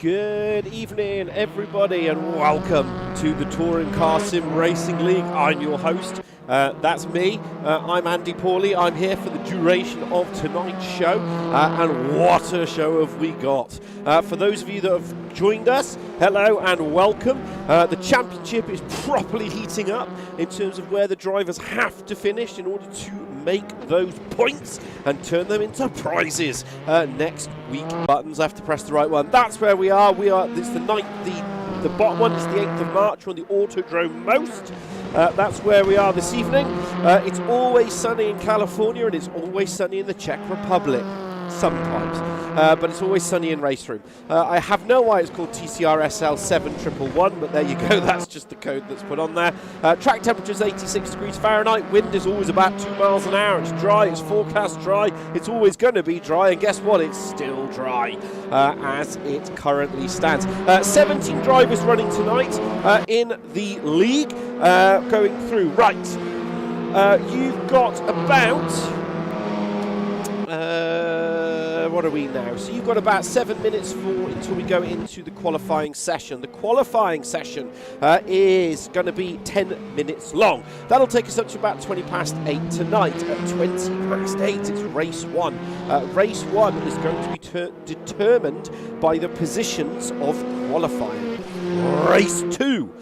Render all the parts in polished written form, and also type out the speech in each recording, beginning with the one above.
Good evening, everybody, and welcome to the Touring Car Sim Racing League. I'm your host. That's me. I'm Andy Pawley. I'm here for the duration of tonight's show, and what a show have we got. For those of you that have joined us, hello and welcome. The championship is properly heating up in terms of where the drivers have to finish in order to make those points and turn them into prizes next week. Buttons, I have to press the right one. That's where we are. It's the bottom one is the 8th of March. We're on the Autodromo Most. That's where we are this evening. It's always sunny in California, and it's always sunny in the Czech Republic. Sometimes, but it's always sunny in RaceRoom. I have no why it's called TCSRL 7111, but there you go, that's just the code that's put on there. Track temperature is 86 degrees Fahrenheit, wind is always about 2 miles an hour, it's dry, it's forecast dry, it's always going to be dry, and guess what, it's still dry as it currently stands. 17 drivers running tonight in the league, going through. Right, you've got about... what are we now? So you've got about 7 minutes until we go into the qualifying session. The qualifying session is going to be 10 minutes long. That'll take us up to about 20 past 8 tonight. At 20 past 8, it's race 1. Race 1 is going to be determined by the positions of qualifying. Race 2.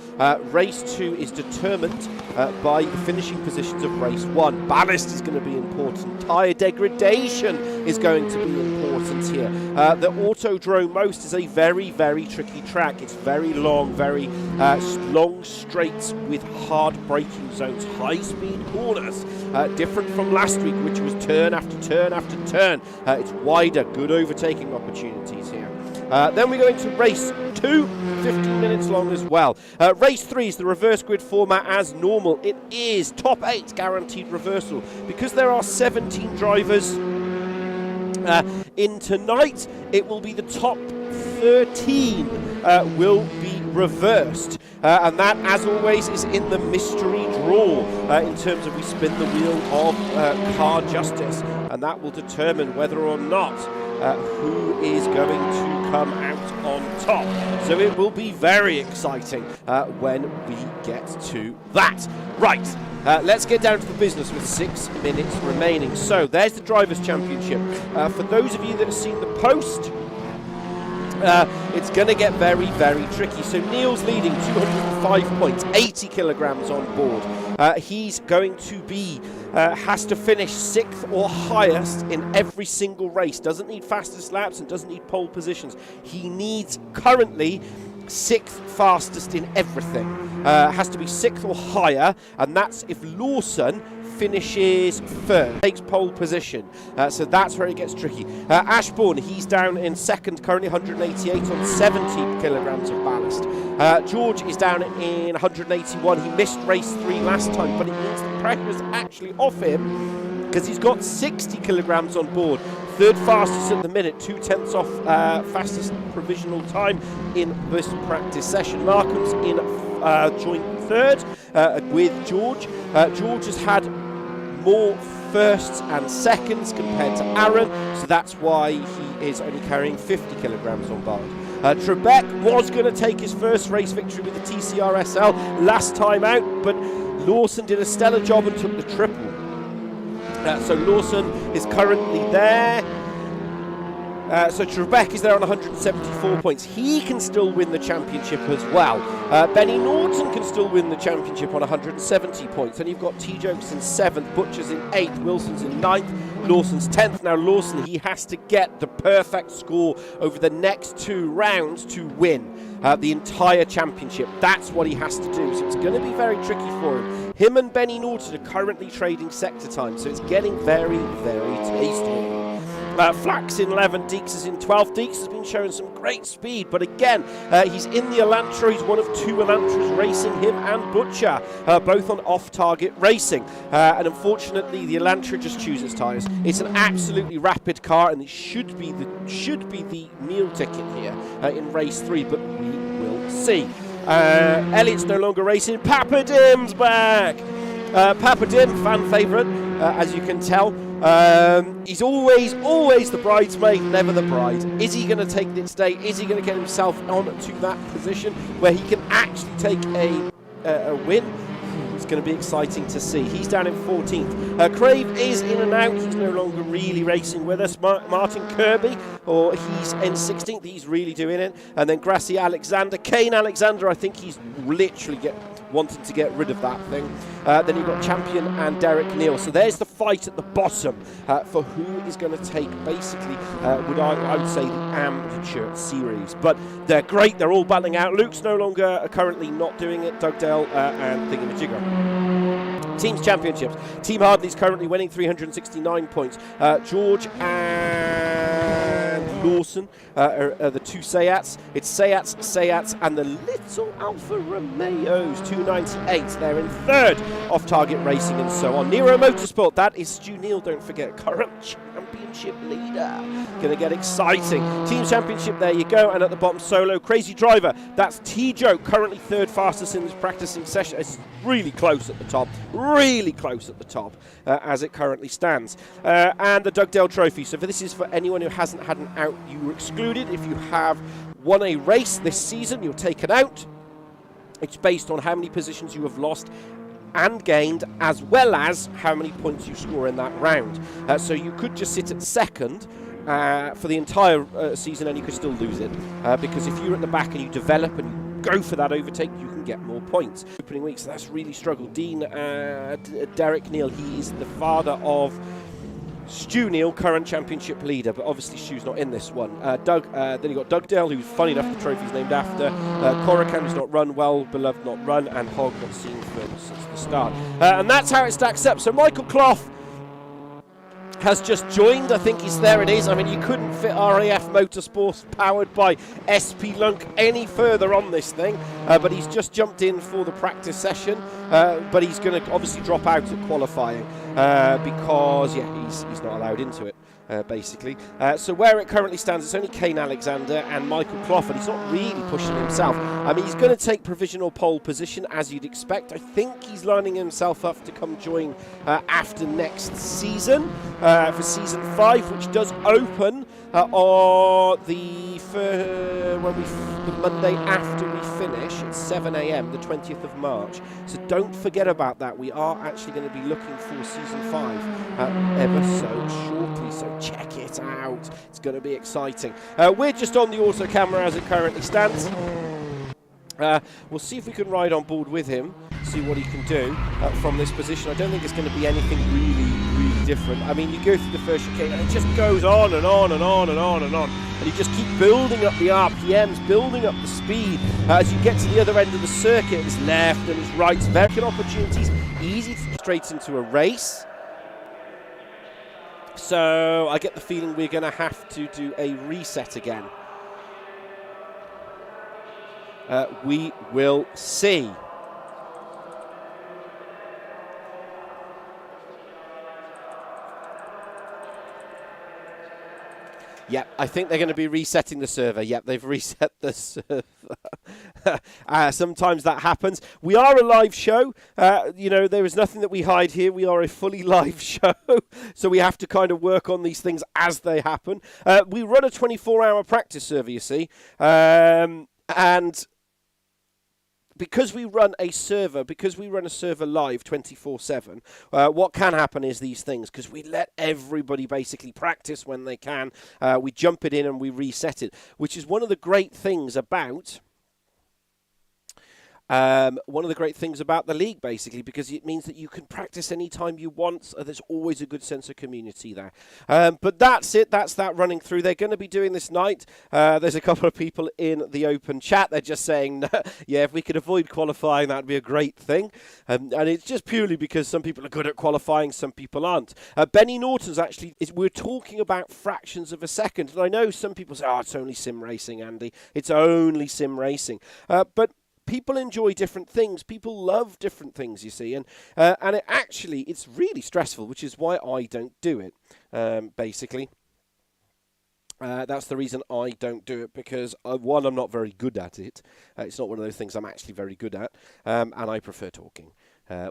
Race 2 is determined by the finishing positions of race 1. Ballast is going to be important. Tyre degradation is going to be important here. The Autodromo Most is a very, very tricky track. It's very long, very long straights with hard braking zones, high-speed corners. Different from last week, which was turn after turn after turn. It's wider, good overtaking opportunities here. Then we go into race 2, 15 minutes long as well. Race 3 is the reverse grid format as normal. It is top 8 guaranteed reversal. Because there are 17 drivers In tonight, it will be the top 13 will be reversed, and that, as always, is in the mystery draw in terms of we spin the wheel of car justice, and that will determine whether or not who is going to come out on top. So it will be very exciting when we get to that. Right, let's get down to the business with 6 minutes remaining. So there's the Drivers' Championship. For those of you that have seen the post, it's going to get very, very tricky. So Neil's leading 205 points, 80 kilograms on board. He's going to be, has to finish 6th or highest in every single race. Doesn't need fastest laps and doesn't need pole positions. He needs currently 6th fastest in everything. Has to be 6th or higher, and that's if Lawson finishes 3rd, takes pole position, so that's where it gets tricky. Ashbourne, he's down in 2nd, currently 188 on 70 kilograms of ballast. George is down in 181. He missed race 3 last time, but it means the pressure is actually off him because he's got 60 kilograms on board. 3rd fastest at the minute, 2/10 off fastest provisional time in this practice session. Markham's in joint 3rd with George. George has had more firsts and seconds compared to Aaron, so that's why he is only carrying 50 kilograms on board. Trebek was going to take his first race victory with the TCSRL last time out, but Lawson did a stellar job and took the triple. So Lawson is currently there. So Trebek is there on 174 points. He can still win the championship as well. Benny Norton can still win the championship on 170 points. Then you've got T-Jokes in 7th, Butcher's in 8th, Wilson's in 9th, Lawson's 10th. Now Lawson, he has to get the perfect score over the next 2 rounds to win the entire championship. That's what he has to do. So it's going to be very tricky for him. Him and Benny Norton are currently trading sector time, so it's getting very, very tasty. Flax in 11th, Deeks is in 12th. Deeks has been showing some great speed, but again, he's in the Elantra. He's one of 2 Elantras racing, him and Butcher, both on off-target racing. And unfortunately, the Elantra just chooses tyres. It's an absolutely rapid car, and it should be the meal ticket here in race 3, but we will see. Elliott's no longer racing. Papa Dim's back. Papa Dim, fan favourite, as you can tell. He's always the bridesmaid, never the bride. Is he going to take this day? Is he going to get himself on to that position where he can actually take a win? It's going to be exciting to see. He's down in 14th. Crave is in and out. He's no longer really racing with us. Martin Kirby, or he's in 16th. He's really doing it. And then Grassy Alexander. Kane Alexander, I think he's literally wanting to get rid of that thing. Then you've got Champion and Derek Neal. So there's the fight at the bottom for who is going to take basically, I would say, the amateur series. But they're great. They're all battling out. Luke's no longer currently not doing it. Dugdale and Thingamajigger. Teams Championships. Team Hardley's currently winning 369 points. George and Lawson are the 2 Seats. It's Seats, and the little Alfa Romeos, 298. They're in 3rd, off-target racing and so on. Nero Motorsport, that is Stu Neal, don't forget, current championship leader. Going to get exciting. Team Championship, there you go. And at the bottom, Solo. Crazy Driver, that's T-Joke, currently 3rd fastest in this practicing session. It's really close at the top. Really close at the top as it currently stands. And the Dugdale Trophy. So this is for anyone who hasn't had an out. You were excluded. If you have won a race this season, you're taken out. It's based on how many positions you have lost and gained, as well as how many points you score in that round. So you could just sit at 2nd for the entire season, and you could still lose it. Because if you're at the back and you develop and you go for that overtake, you can get more points. Opening week, so that's really struggled. Derek Neal, he is the father of Stu Neal, current championship leader, but obviously Stu's not in this one. Then you got Dugdale, who's funny enough the trophy's named after. Korakan, who's not run well, beloved not run, and Hog not seen since the start. And that's how it stacks up. So Michael Clough has just joined. I think there it is. I mean, you couldn't fit RAF Motorsports powered by SP Lunk any further on this thing, but he's just jumped in for the practice session, but he's going to obviously drop out at qualifying because, yeah, he's not allowed into it. basically. So where it currently stands, it's only Kane Alexander and Michael Clough, and he's not really pushing himself. I mean, he's going to take provisional pole position, as you'd expect. I think he's lining himself up to come join after next season, for Season 5, which does open on the Monday after we finish at 7 AM, the 20th of March. So don't forget about that. We are actually going to be looking for Season 5 ever so shortly, so check it out. It's going to be exciting. We're just on the auto camera as it currently stands. We'll see if we can ride on board with him, see what he can do from this position. I don't think it's going to be anything really different. I mean, you go through the first chicane and it just goes on and on and on and on and on. And you just keep building up the RPMs, building up the speed. As you get to the other end of the circuit, his left and his right, very good opportunities, easy to straight into a race. So I get the feeling we're going to have to do a reset again. We will see. Yep, I think they're going to be resetting the server. Yep, they've reset the server. Sometimes that happens. We are a live show. You know, there is nothing that we hide here. We are a fully live show. So we have to kind of work on these things as they happen. We run a 24-hour practice server, you see. And because we run a server live 24/7, what can happen is these things, because we let everybody basically practice when they can. We jump it in and we reset it, which is one of the great things about the league, basically, because it means that you can practice anytime you want. So there's always a good sense of community there. But that's it. That's that running through. They're going to be doing this night. There's a couple of people in the open chat. They're just saying, yeah, if we could avoid qualifying, that'd be a great thing. And it's just purely because some people are good at qualifying, some people aren't. Benny Norton's actually, we're talking about fractions of a second. And I know some people say, oh, it's only sim racing, Andy. It's only sim racing. But people enjoy different things. People love different things, you see. And it's really stressful, which is why I don't do it, basically. That's the reason I don't do it, because, one, I'm not very good at it. It's not one of those things I'm actually very good at. And I prefer talking,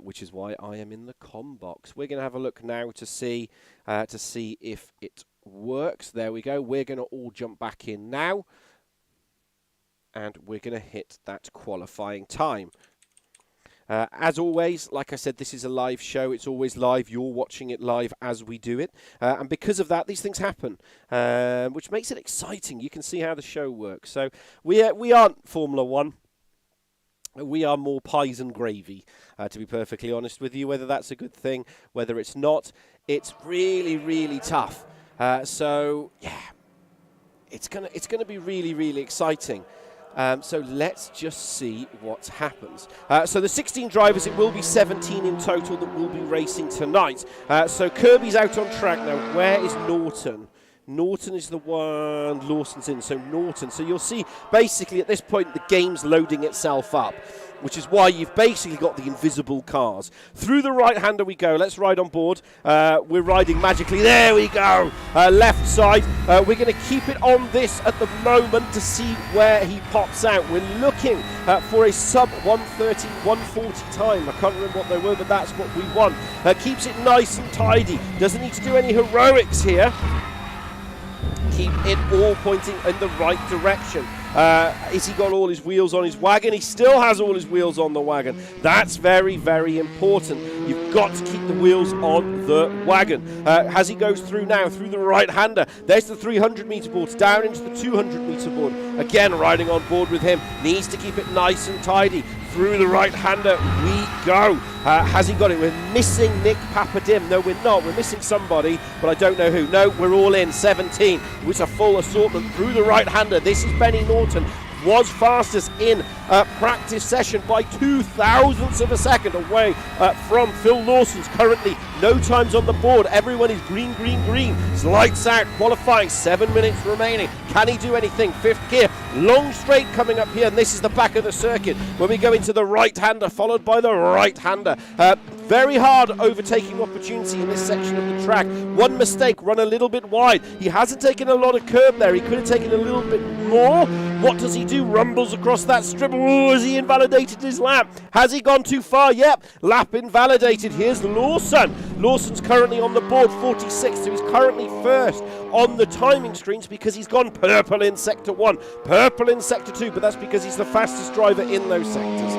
which is why I am in the comm box. We're going to have a look now to see if it works. There we go. We're going to all jump back in now. And we're going to hit that qualifying time. As always, like I said, this is a live show. It's always live. You're watching it live as we do it. And because of that, these things happen, which makes it exciting. You can see how the show works. So we aren't Formula One. We are more pies and gravy, to be perfectly honest with you. Whether that's a good thing, whether it's not, it's really tough. So, yeah, it's gonna be really exciting. So let's just see what happens. So the 16 drivers, it will be 17 in total that will be racing tonight. So Kirby's out on track now. Where is Norton? Norton is the one Lawson's in, so Norton. So you'll see basically at this point the game's loading itself up, which is why you've basically got the invisible cars. Through the right-hander we go. Let's ride on board. We're riding magically. There we go. Left side. We're going to keep it on this at the moment to see where he pops out. We're looking for a sub 130, 140 time. I can't remember what they were, but that's what we want. Keeps it nice and tidy. Doesn't need to do any heroics here. Keep it all pointing in the right direction. Has he got all his wheels on his wagon? He still has all his wheels on the wagon. That's very important. You've got to keep the wheels on the wagon. As he goes through now, through the right-hander, there's the 300-meter board, down into the 200-meter board. Again, riding on board with him. Needs to keep it nice and tidy. Through the right-hander we go. Has he got it? We're missing Nick Papadim. No, we're not. We're missing somebody, but I don't know who. No, we're all in. 17. It's a full assortment through the right-hander. This is Benny Norton. Was fastest in practice session by 0.02 of a second away from Phil Lawson's. Currently no times on the board. Everyone is green. It's lights out. Qualifying, 7 minutes remaining. Can he do anything? Fifth gear, long straight coming up here, and this is the back of the circuit when we go into the right-hander, followed by the right-hander. very hard overtaking opportunity in this section of the track. One mistake, run a little bit wide. He hasn't taken a lot of curb there. He could have taken a little bit more. What does he do? Rumbles across that strip. Oh, has he invalidated his lap? Has he gone too far? Yep, lap invalidated. Here's Lawson. Lawson's currently on the board, 46, so he's currently first on the timing screens because he's gone purple in Sector 1, purple in Sector 2, but that's because he's the fastest driver in those sectors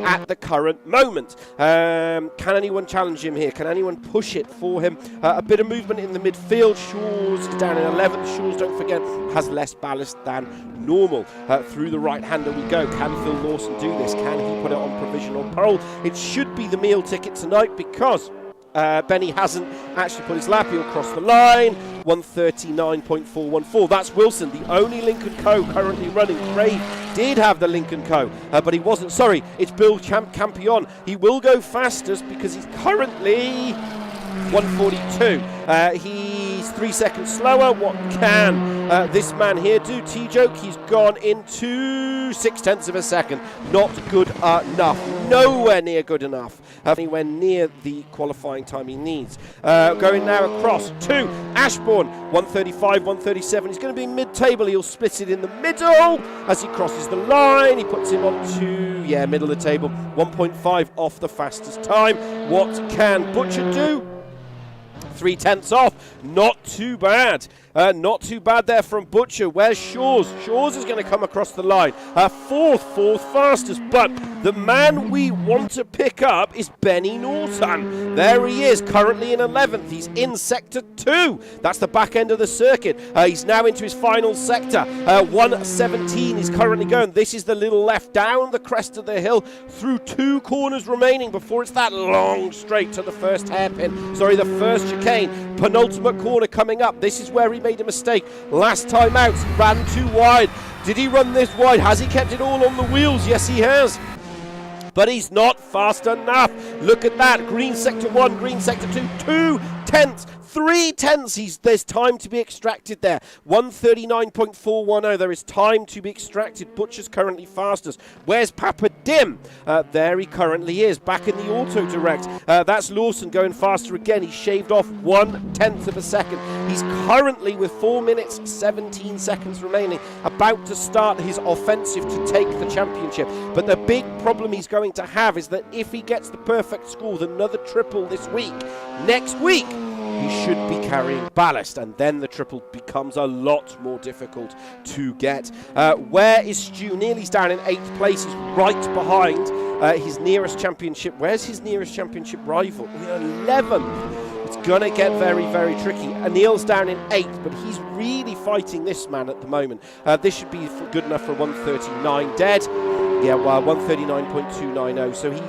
at the current moment. Can anyone challenge him here? Can anyone push it for him? A bit of movement in the midfield. Shaw's down in 11th. Shaw's, don't forget, has less ballast than normal. Through the right-hander we go. Can Phil Lawson do this? Can he put it on provisional pole? It should be the meal ticket tonight because Benny hasn't actually put his lap. He'll cross the line. 139.414. That's Wilson, the only Lincoln Co. currently running. Craig did have the Lincoln Co. But he wasn't. Sorry, it's Bill Campion. He will go fastest because he's currently 142. He's 3 seconds slower. What can this man here do? T-Joke, he's gone into 0.6 of a second. Not good enough. Nowhere near good enough. Anywhere near the qualifying time he needs. Going now across to Ashbourne. 135, 137. He's going to be mid-table. He'll split it in the middle as he crosses the line. He puts him onto, middle of the table. 1.5 off the fastest time. What can Butcher do? 0.3 off. Not too bad. Not too bad there from Butcher. Where's Shaw's? Shaw's is going to come across the line. Fourth fastest. But the man we want to pick up is Benny Norton. There he is, currently in 11th. He's in Sector 2. That's the back end of the circuit. He's now into his final sector. 117 is currently going. This is the little left down the crest of the hill through 2 corners remaining before it's that long straight to the first hairpin. Sorry, the first chicane. Penultimate corner coming up. This is where he made a mistake last time out. He ran too wide. Did he run this wide? Has he kept it all on the wheels? Yes, he has. But he's not fast enough. Look at that. Green Sector 1, Green Sector 2, 0.2. 0.3. There's time to be extracted there. 139.410. There is time to be extracted. Butcher's currently fastest. Where's Papa Dim? There he currently is, back in the auto direct. That's Lawson going faster again. He shaved off 0.1 of a second. He's currently with 4 minutes 17 seconds remaining, about to start his offensive to take the championship. But the big problem he's going to have is that if he gets the perfect score with another triple this week, next week, he should be carrying ballast, and then the triple becomes a lot more difficult to get. Where is Stu? Nearly's down in 8th place. He's right behind his nearest championship. Where's his nearest championship rival? 11th. It's going to get very, very tricky. Anil's down in 8th, but he's really fighting this man at the moment. This should be good enough for 139 dead. Yeah, well, 139.290. So he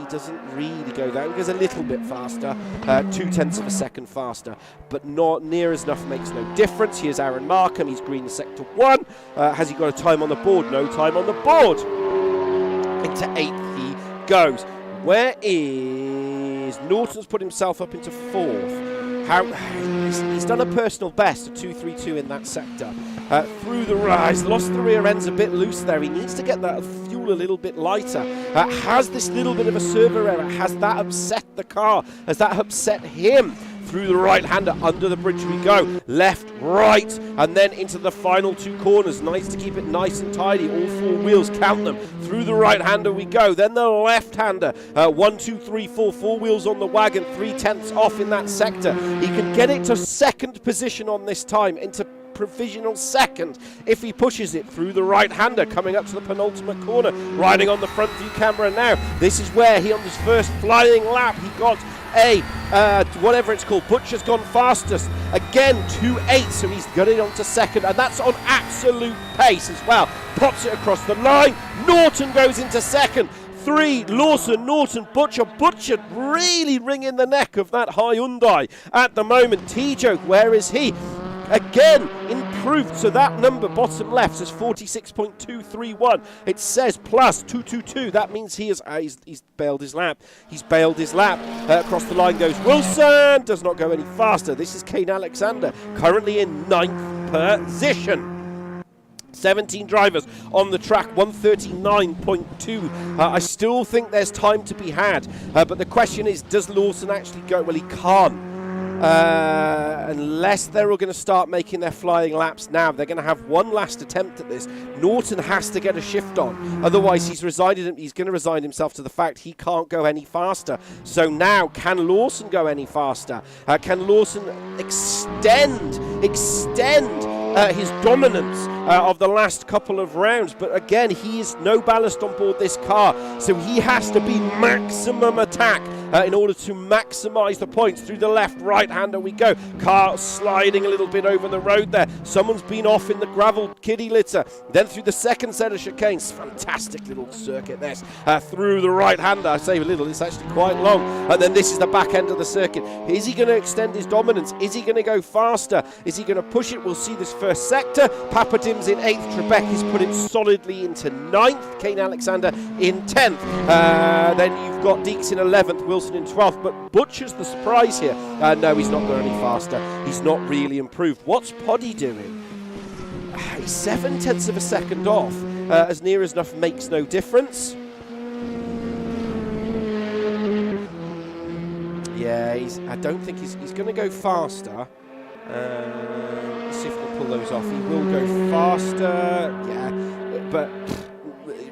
doesn't really go down. He goes a little bit faster, 0.2 of a second faster, but not near as enough, makes no difference. Here's Aaron Markham. He's green in Sector 1. Has he got a time on the board? No time on the board. Into 8th he goes. Where is Norton's put himself up into 4th? He's done a personal best of 2.32 in that sector. Through the rise, lost the rear ends a bit loose there. He needs to get that fuel a little bit lighter. Has this little bit of a servo error, has that upset the car? Has that upset him? Through the right-hander, under the bridge we go. Left, right, and then into the final 2 corners. Nice to keep it nice and tidy. All 4 wheels, count them. Through the right-hander we go. Then the left-hander. 1, 2, 3, 4. 4 wheels on the wagon. 0.3 off in that sector. He can get it to 2nd position on this time, into provisional 2nd if he pushes it. Through the right-hander, coming up to the penultimate corner, riding on the front view camera now. This is where he, on his first flying lap, he got a whatever it's called. Butcher's gone fastest again, 2.8, so he's got it onto 2nd, and that's on absolute pace as well. Pops it across the line. Norton goes into 2nd. 3, Lawson, Norton, Butcher really wringing the neck of that Hyundai at the moment. T-Joke, where is he? Again, improved, so that number bottom left says 46.231. It says plus 222. That means he's bailed his lap. He's bailed his lap. Across the line goes Wilson. Does not go any faster. This is Kane Alexander, currently in 9th position. 17 drivers on the track, 139.2. I still think there's time to be had, but the question is, does Lawson actually go? Well, he can't. Unless they're all going to start making their flying laps now. They're going to have one last attempt at this. Norton has to get a shift on. Otherwise, he's going to resign himself to the fact he can't go any faster. So now, can Lawson go any faster? Can Lawson extend his dominance of the last couple of rounds? But again, he is no ballast on board this car, so he has to be maximum attack in order to maximize the points. Through the left, right-hander we go. Car sliding a little bit over the road there. Someone's been off in the gravel kiddie litter. Then through the second set of chicanes. Fantastic little circuit this. Through the right-hander. I say a little, it's actually quite long. And then this is the back end of the circuit. Is he going to extend his dominance? Is he going to go faster? Is he going to push it? We'll see this first sector. Papadim's in 8th. Trebek has put it solidly into 9th. Kane Alexander in 10th. Then you've got Deeks in 11th. Wilson in 12th, but Butcher's the surprise here. No, he's not going any faster. He's not really improved. What's Poddy doing? He's 0.7 of a second off. As near as enough makes no difference. Yeah, I don't think he's going to go faster. Let's see if we can pull those off. He will go faster. Yeah, but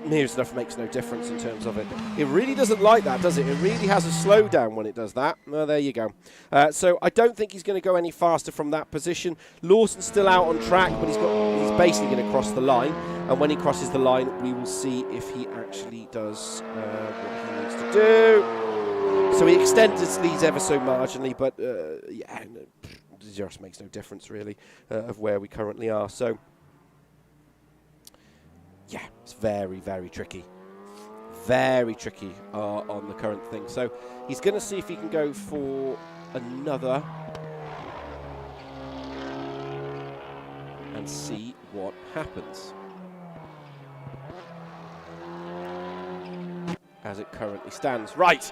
near as enough makes no difference in terms of it. It really doesn't like that, does it? It really has a slowdown when it does that. Well, there you go. So I don't think he's going to go any faster from that position. Lawson's still out on track, but he's basically going to cross the line. And when he crosses the line, we will see if he actually does what he needs to do. So he extends his leads ever so marginally, but yeah, it just makes no difference really of where we currently are. So yeah, it's very, very tricky. Very tricky on the current thing. So he's going to see if he can go for another and see what happens. As it currently stands. Right,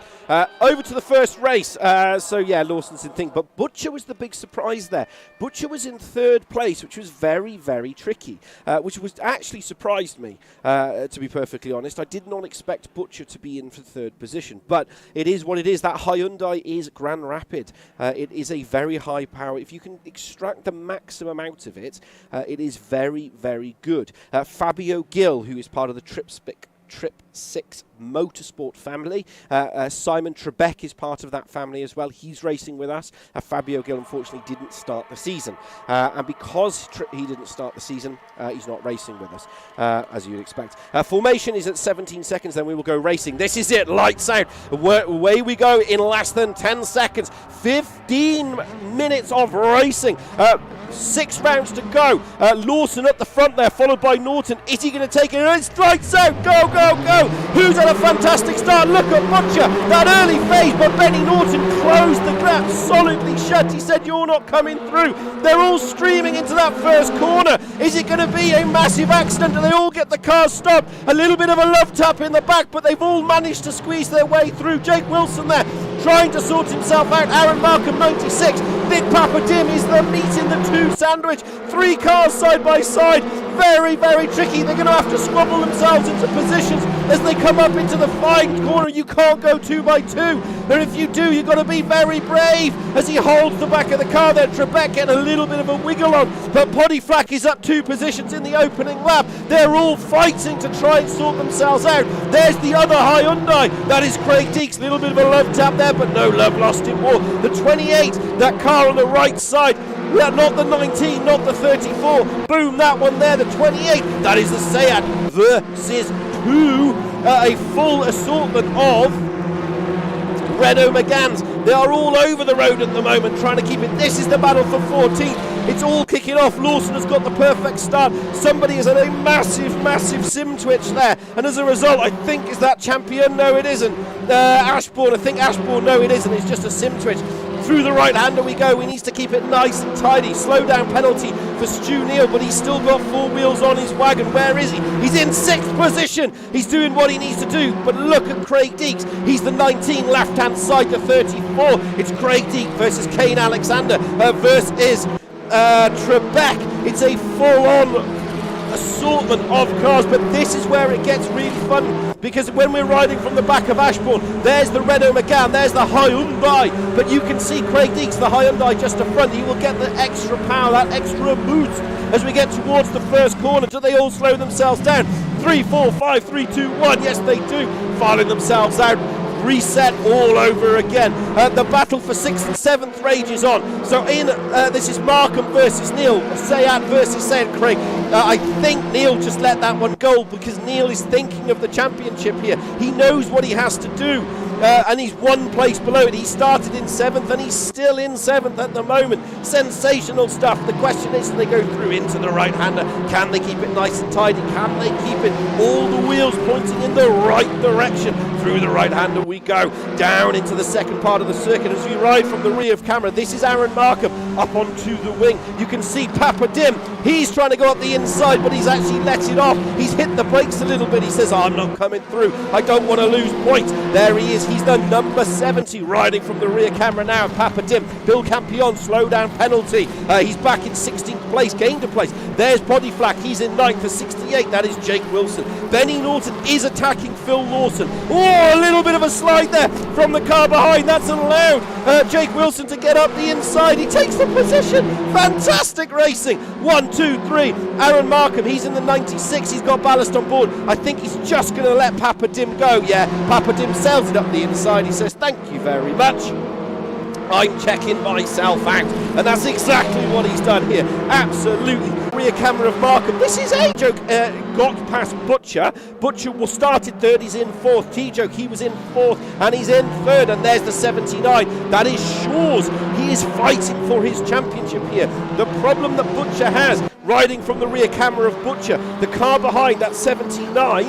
over to the first race. So yeah, Lawson's in thing, but Butcher was the big surprise there. Butcher was in 3rd place, which was very, very tricky, which was actually surprised me, to be perfectly honest. I did not expect Butcher to be in for 3rd position, but it is what it is. That Hyundai is Grand Rapid. It is a very high power. If you can extract the maximum out of it, it is very, very good. Fabio Gill, who is part of the Trip 6 Motorsport family. Simon Trebek is part of that family as well. He's racing with us. Fabio Gill unfortunately didn't start the season. And because he didn't start the season, he's not racing with us, as you'd expect. Formation is at 17 seconds, then we will go racing. This is it, lights out. Away we go in less than 10 seconds. 15 minutes of racing. 6 rounds to go. Lawson at the front there, followed by Norton. Is he going to take it? It's lights out. Go, go, go. Who's had a fantastic start? Look at Butcher. That early phase, but Benny Norton closed the gap solidly shut. He said, you're not coming through. They're all streaming into that first corner. Is it going to be a massive accident? Do they all get the car stopped? A little bit of a love tap in the back, but they've all managed to squeeze their way through. Jake Wilson there, trying to sort himself out. Aaron Malcolm, 96. Big Papa Dim is the meat in the 2 sandwich. 3 cars side by side. Very, very tricky. They're going to have to squabble themselves into positions as they come up into the fine corner. You can't go 2 by 2. And if you do, you've got to be very brave as he holds the back of the car there. Trebek getting a little bit of a wiggle on, but Poddy Flack is up 2 positions in the opening lap. They're all fighting to try and sort themselves out. There's the other Hyundai. That is Craig Deeks. Little bit of a love tap there, but no love lost in war. The 28, that car on the right side. Not the 19, not the 34. Boom, that one there, the 28. That is the Seat versus 2. A full assortment of Renault Megans. They are all over the road at the moment trying to keep it. This is the battle for 14th. It's all kicking off. Lawson has got the perfect start. Somebody has had a massive, massive sim twitch there. And as a result, I think, is that Champion? No, it isn't. Ashbourne, I think Ashbourne, no, it isn't. It's just a sim twitch. Through the right-hander we go. He needs to keep it nice and tidy. Slow down penalty for Stu Neal, but he's still got 4 wheels on his wagon. Where is he? He's in 6th position. He's doing what he needs to do. But look at Craig Deeks. He's the 19, left-hand side, the 34. It's Craig Deeks versus Kane Alexander versus Trebek. It's a full-on assortment of cars, but this is where it gets really fun, because when we're riding from the back of Ashbourne, there's the Renault Megane, there's the Hyundai, but you can see Craig Deeks, the Hyundai just up front. He will get the extra power, that extra boost as we get towards the first corner. Do they all slow themselves down? 3, 4, 5, 3, 2, 1. Yes, they do. Filing themselves out. Reset all over again. The battle for 6th and 7th rages on. So this is Markham versus Neil, Sayat versus Sayat Craig. I think Neil just let that one go, because Neil is thinking of the championship here. He knows what he has to do. And he's one place below it. He started in 7th and he's still in 7th at the moment. Sensational stuff. The question is, do they go through into the right-hander? Can they keep it nice and tidy? Can they keep it all the wheels pointing in the right direction? Through the right-hander we go, down into the second part of the circuit as we ride from the rear of camera. This is Aaron Markham up onto the wing. You can see Papa Dim. He's trying to go up the inside, but he's actually let it off. He's hit the brakes a little bit. He says, I'm not coming through. I don't want to lose points. There he is. He's the number 70 riding from the rear camera now. Papa Dim. Bill Campion, slow down penalty. He's back in 16th place, gained a place. There's Body Flack. He's in 9th for 68. That is Jake Wilson. Benny Norton is attacking Phil Lawson. Oh, a little bit of a slide there from the car behind. That's allowed Jake Wilson to get up the inside. He takes the position. Fantastic racing. 1, 2, 3. Aaron Markham, he's in the 96. He's got ballast on board. I think he's just going to let Papa Dim go. Yeah, Papa Dim sails it up the inside. He says, thank you very much. I'm checking myself out. And that's exactly what he's done here. Absolutely. Rear camera of Markham. This is A-Joke. Got past Butcher. Butcher was started 3rd. He's in 4th. T-Joke, he was in 4th. And he's in 3rd. And there's the 79. That is Shaw's. He is fighting for his championship here. The problem that Butcher has, riding from the rear camera of Butcher, the car behind, that 79,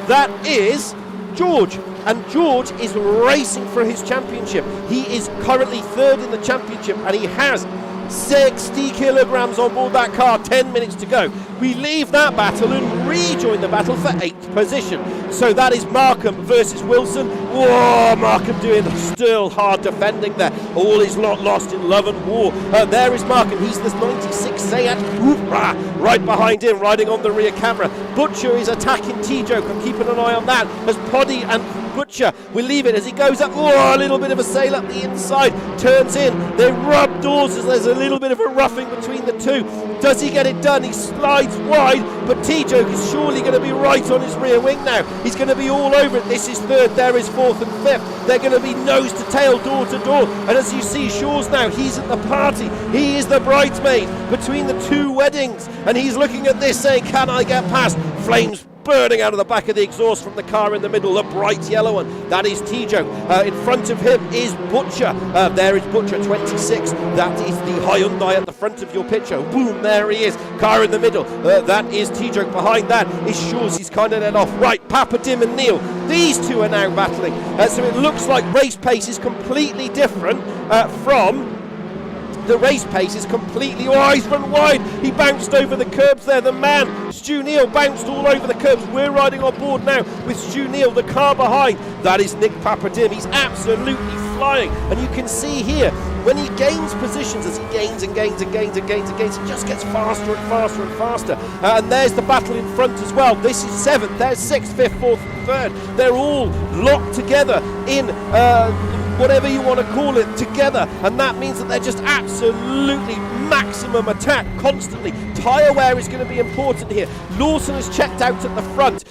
that is George. And George is racing for his championship. He is currently 3rd in the championship, and he has 60 kilograms on board that car, 10 minutes to go. We leave that battle and rejoin the battle for 8th position. So that is Markham versus Wilson. Whoa, Markham doing still hard defending there. All is not lost in love and war. There is Markham. He's the 96 Sayat. Hoorah! Right behind him, riding on the rear camera. Butcher is attacking T-Joke. I'm keeping an eye on that as Poddy and Butcher will leave it as he goes up. Oh, a little bit of a sail up the inside, turns in. They rub doors as there's a little bit of a roughing between the two. Does he get it done? He slides wide, but T-Joke is surely going to be right on his rear wing now. He's going to be all over it. This is 3rd, there is 4th and 5th. They're going to be nose to tail, door to door. And as you see, Shaw's now, he's at the party. He is the bridesmaid between the two weddings. And he's looking at this saying, can I get past? Flames burning out of the back of the exhaust from the car in the middle, the bright yellow one. That is T-Joke. In front of him is Butcher. There is Butcher, 26. That is the Hyundai at the front of your picture. Boom, there he is. Car in the middle. That is T-Joke. Behind that is Shaw's. He's kind of let off. Right, Papa Dim and Neil. These two are now battling. So it looks like race pace is completely different from... The race pace is completely... Oh, he's run wide. He bounced over the curbs there. The man, Stu Neal, bounced all over the curbs. We're riding on board now with Stu Neal, the car behind. That is Nick Papadim. He's absolutely flying. And you can see here, when he gains positions, as he gains and gains and gains and gains and gains, he just gets faster and faster and faster. And there's the battle in front as well. This is 7th. There's 6th, 5th, 4th and 3rd. They're all locked together in... whatever you want to call it, together, and that means that they're just absolutely maximum attack constantly. Tyre wear is going to be important here. Lawson has checked out at the front.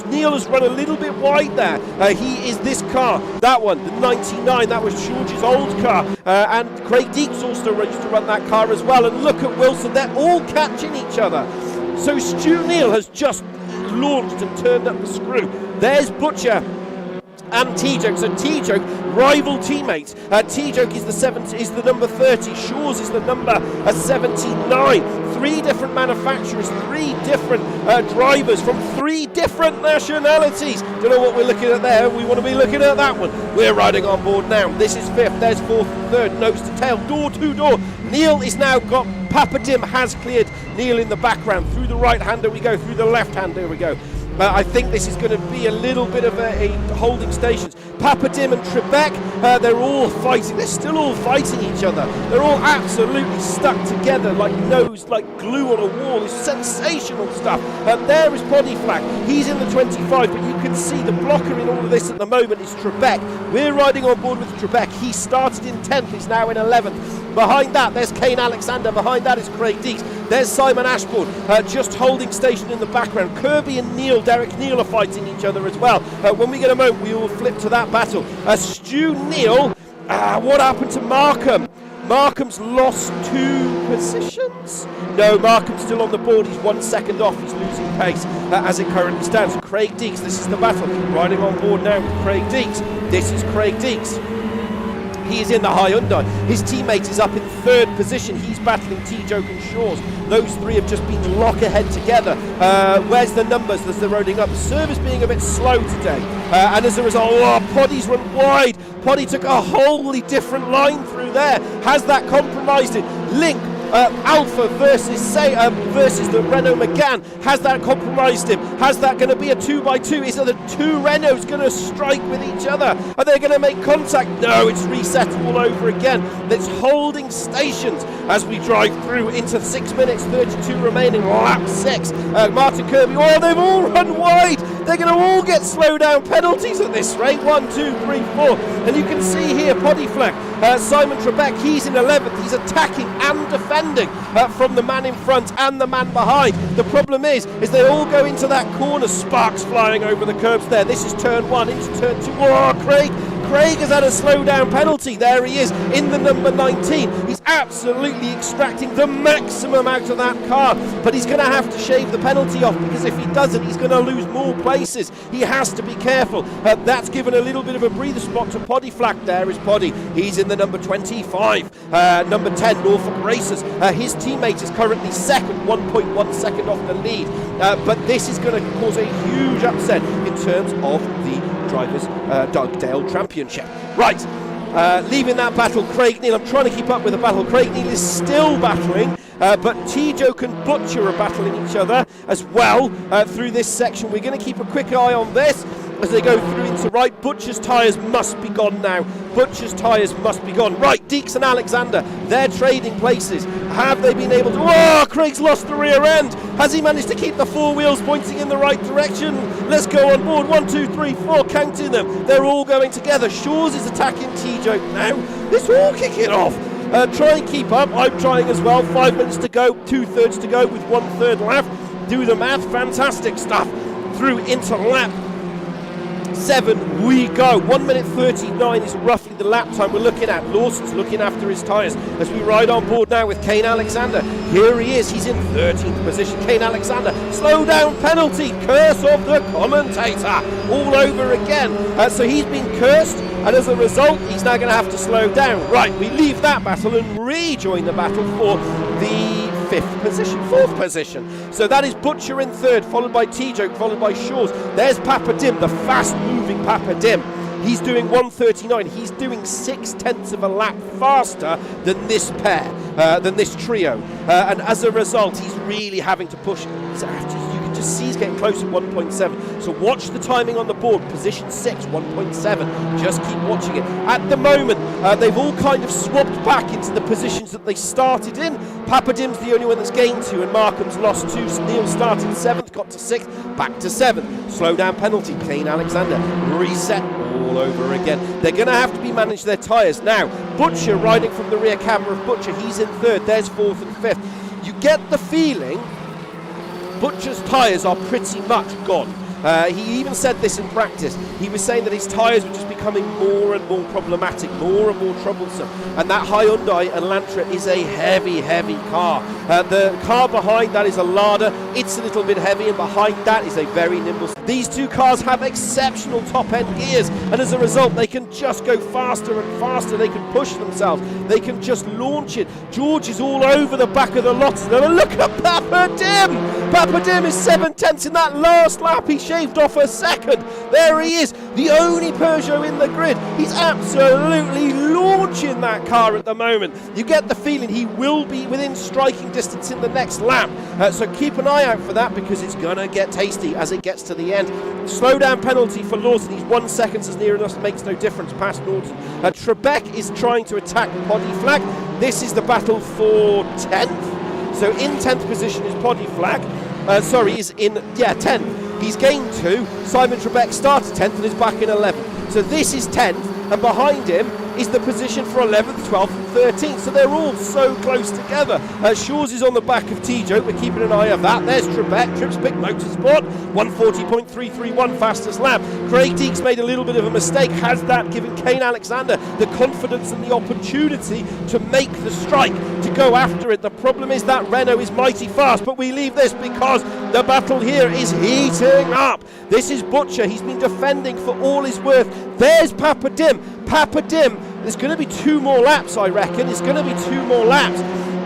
Neil has run a little bit wide there. He is this car, that one, the 99, that was George's old car, and Craig Deeks also used to run that car as well. And look at Wilson, they're all catching each other. So Stu Neal has just launched and turned up the screw. There's Butcher and T-Joke. So T-Joke, rival teammates. T-Joke is the number 30. Shaw's is the number 79. 3 different manufacturers, 3 different drivers from 3 different nationalities. Don't know what we're looking at there. We want to be looking at that one. We're riding on board now. This is 5th. There's 4th and 3rd. Nose to tail. Door to door. Neil is now got... Papa Dim has cleared Neil in the background. Through the right-hander we go. Through the left-hander we go. I think this is going to be a little bit of a holding stations. Papadim and Trebek, they're all fighting. They're still all fighting each other. They're all absolutely stuck together like glue on a wall. It's sensational stuff. There is Podiflag. He's in the 25, but you can see the blocker in all of this at the moment is Trebek. We're riding on board with Trebek. He started in 10th. He's now in 11th. Behind that, there's Kane Alexander. Behind that is Craig Deeks. There's Simon Ashbourne, just holding station in the background. Kirby and Neil, Derek Neal, are fighting each other as well. When we get a moment, we will flip to that battle. Stu Neal, what happened to Markham? Markham's lost 2 positions. No, Markham's still on the board. He's 1 second off. He's losing pace as it currently stands. Craig Deeks, this is the battle. Riding on board now with Craig Deeks. This is Craig Deeks. He is in the Hyundai. His teammate is up in 3rd position. He's battling T-Joke and Shaw's. Those 3 have just been lock ahead together. Where's the numbers as they're rolling up? The service being a bit slow today. And as a result, Poddy's run wide. Poddy took a wholly different line through there. Has that compromised it? Link. Alpha versus the Renault Megane. Has that compromised him? Has that going to be a 2x2? Is it the 2 Renaults going to strike with each other? Are they going to make contact? No, it's reset all over again. It's holding stations as we drive through into 6 minutes 32 remaining, lap 6. Martin Kirby, they've all run wide. They're going to all get slow down penalties at this rate. 1, 2, 3, 4. And you can see here Podiflag, Simon Trebek, he's in 11th. He's attacking and defending from the man in front and the man behind. The problem is they all go into that corner, sparks flying over the curbs there. This is turn 1 into turn 2. Craig has had a slow down penalty. There he is in the number 19. He's absolutely extracting the maximum out of that car, but he's going to have to shave the penalty off, because if he doesn't, he's going to lose more places. He has to be careful. That's given a little bit of a breather spot to Podiflag. There is Poddy. He's in the number 25. Number 10, Norfolk Racers. His teammate is currently 2nd, 1.1 second off the lead. But this is going to cause a huge upset in terms of the Drivers' Dugdale Championship. Right, leaving that battle, Craig Neal. I'm trying to keep up with the battle. Craig Neal is still battling, but T-Joke and Butcher are battling each other as well through this section. We're going to keep a quick eye on this as they go through into right. Butcher's tyres must be gone now. Butcher's tyres must be gone. Right, Deeks and Alexander, they're trading places. Have they been able to... Craig's lost the rear end. Has he managed to keep the 4 wheels pointing in the right direction? Let's go on board. 1, 2, 3, 4, counting them. They're all going together. Shaw's is attacking T-Joke now. It's all kicking off. Try and keep up. I'm trying as well. 5 minutes to go, 2/3 to go with 1/3 left. Do the math. Fantastic stuff. Through into lap 7 we go. 1 minute 39 is roughly the lap time we're looking at. Lawson's looking after his tyres as we ride on board now with Kane Alexander. Here he is. He's in 13th position. Kane Alexander. Slow down penalty. Curse of the commentator. All over again. So he's been cursed, and as a result, he's now going to have to slow down. Right, we leave that battle and rejoin the battle for the 4th position. So that is Butcher in 3rd, followed by T-Joke, followed by Shaw's. There's Papadim, the fast-moving Papadim. He's doing 1:39. He's doing 6/10 of a lap faster than this pair, than this trio. And as a result, he's really having to push. You can just see he's getting close at 1.7. So watch the timing on the board. Position 6, 1.7. Just keep watching it. At the moment, they've all kind of swapped back into the positions that they started in. Papadim's the only one that's gained 2, and Markham's lost 2. Neil started 7th, got to 6th, back to 7th. Slow down penalty. Kane Alexander. Reset all over again. They're going to have to be managed their tyres. Now, Butcher riding from the rear camera of Butcher. He's in 3rd. There's 4th and 5th. You get the feeling Butcher's tyres are pretty much gone. He even said this in practice. He was saying that his tyres were just becoming more and more problematic, more and more troublesome. And that Hyundai Elantra is a heavy, heavy car. The car behind that is a Lada. It's a little bit heavy, and behind that is a very nimble. These 2 cars have exceptional top-end gears, and as a result, they can just go faster and faster. They can push themselves. They can just launch it. George is all over the back of the lot. Now look at Papadim! Papadim is 7/10 in that last lap. He shaved off a second. There he is, the only Peugeot in the grid. He's absolutely launching that car at the moment. You get the feeling he will be within striking distance in the next lap. So keep an eye out for that, because it's going to get tasty as it gets to the end. Slow down penalty for Lawson. He's 1 second as near enough, makes no difference past Norton. Trebek is trying to attack Poddy Flag. This is the battle for 10th. So in 10th position is Poddy Flag. He's in 10th. He's gained 2. Simon Trebek started 10th and is back in 11th. So this is 10th, and behind him is the position for 11th, 12th and 13th. So they're all so close together. Shaw's is on the back of T-Joke. We're keeping an eye on that. There's Trebek, Trips Pick Motorsport, 140.331 fastest lap. Craig Deeks made a little bit of a mistake. Has that given Kane Alexander the confidence and the opportunity to make the strike, to go after it? The problem is that Renault is mighty fast, but we leave this because the battle here is heating up. This is Butcher. He's been defending for all his worth. There's Papa Dim. Papa Dim, there's going to be 2 more laps, I reckon. It's going to be 2 more laps.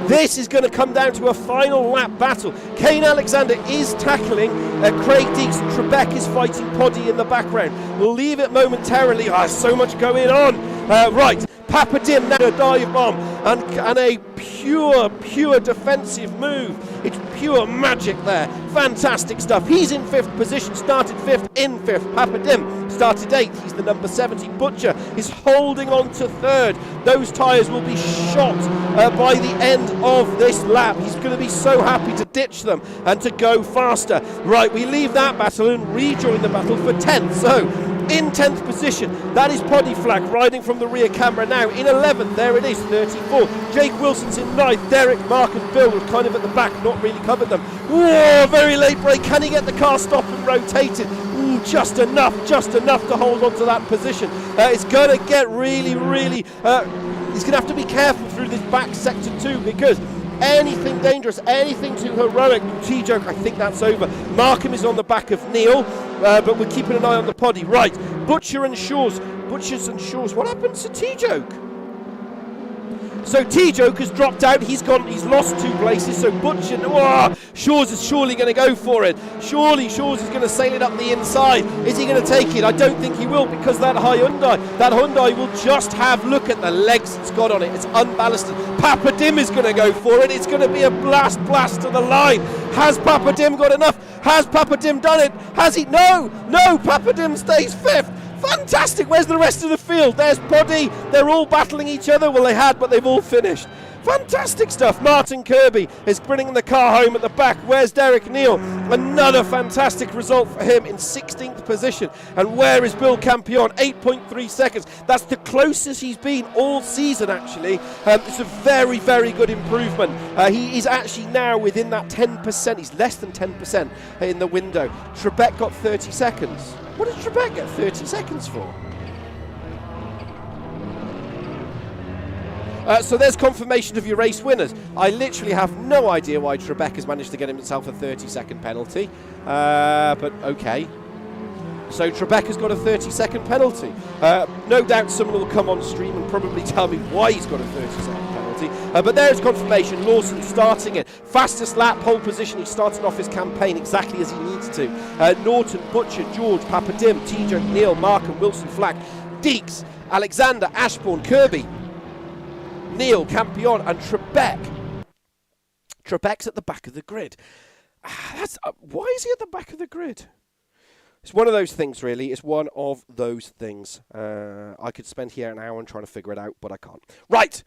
This is going to come down to a final lap battle. Kane Alexander is tackling Craig Deeks. Trebek is fighting Poddy in the background. We'll leave it momentarily. So much going on. Right, Papa Dim now a dive bomb and a pure defensive move. It's pure magic there. Fantastic stuff. He's in 5th position, started 5th, in 5th. Papa Dim started 8th. He's the number 70. Butcher is holding on to 3rd. Those tyres will be shot by the end of this lap. He's going to be so happy to ditch them and to go faster. Right, we leave that battle and rejoin the battle for 10th. So, in 10th position, that is Poddy Flag riding from the rear camera now. In 11th, there it is, 34. Jake Wilson's in 9th. Derek, Mark and Bill were kind of at the back, not really covered them. Whoa, very late break. Can he get the car stopped and rotated? Ooh, just enough to hold on to that position. It's going to get really, he's going to have to be careful through this back sector too, because anything dangerous, anything too heroic, T-Joke, I think that's over. Markham is on the back of Neil, but we're keeping an eye on the Poddy. Right, Butchers and Shaws. What happened to T-Joke? So T-Joke has dropped out. He's lost 2 places. So Butcher, Shaws is surely going to go for it. Surely Shaws is going to sail it up the inside. Is he going to take it? I don't think he will, because that Hyundai will just have, look at the legs it's got on it. It's unballasted. Papa Dim is going to go for it. It's going to be a blast to the line. Has Papa Dim got enough? Has Papa Dim done it? Has he? No, Papa Dim stays 5th. Fantastic. Where's the rest of the field? There's Poddy. They're all battling each other. Well, they had, but they've all finished. Fantastic stuff. Martin Kirby is bringing the car home at the back. Where's Derek Neal? Another fantastic result for him in 16th position. And where is Bill Campion? 8.3 seconds. That's the closest he's been all season, actually. It's a very, very good improvement. He is actually now within that 10%. He's less than 10% in the window. Trebek got 30 seconds. What did Trebek get 30 seconds for? So there's confirmation of your race winners. I literally have no idea why Trebek has managed to get himself a 30-second penalty, but okay. So Trebek has got a 30-second penalty. No doubt someone will come on stream and probably tell me why he's got a 30-second penalty. But there's confirmation. Lawson starting it. Fastest lap, pole position. He started off his campaign exactly as he needs to. Norton, Butcher, George, Papa Dim, T-Joke, Neil, Markham, Wilson, Flack, Deeks, Alexander, Ashbourne, Kirby, Neil, Campion and Trebek. Trebek's at the back of the grid. Why is he at the back of the grid? It's one of those things, really. It's one of those things. I could spend here an hour trying to figure it out, but I can't. Right.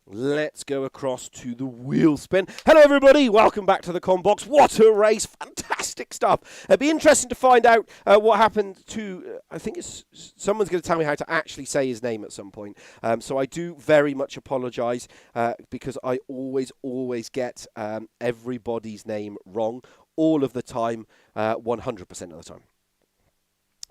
Let's go across to the wheel spin. Hello, everybody. Welcome back to the Combox. What a race. Fantastic stuff. It'd be interesting to find out what happened to, I think it's, someone's going to tell me how to actually say his name at some point. So I do very much apologise because I always get everybody's name wrong all of the time, 100% of the time.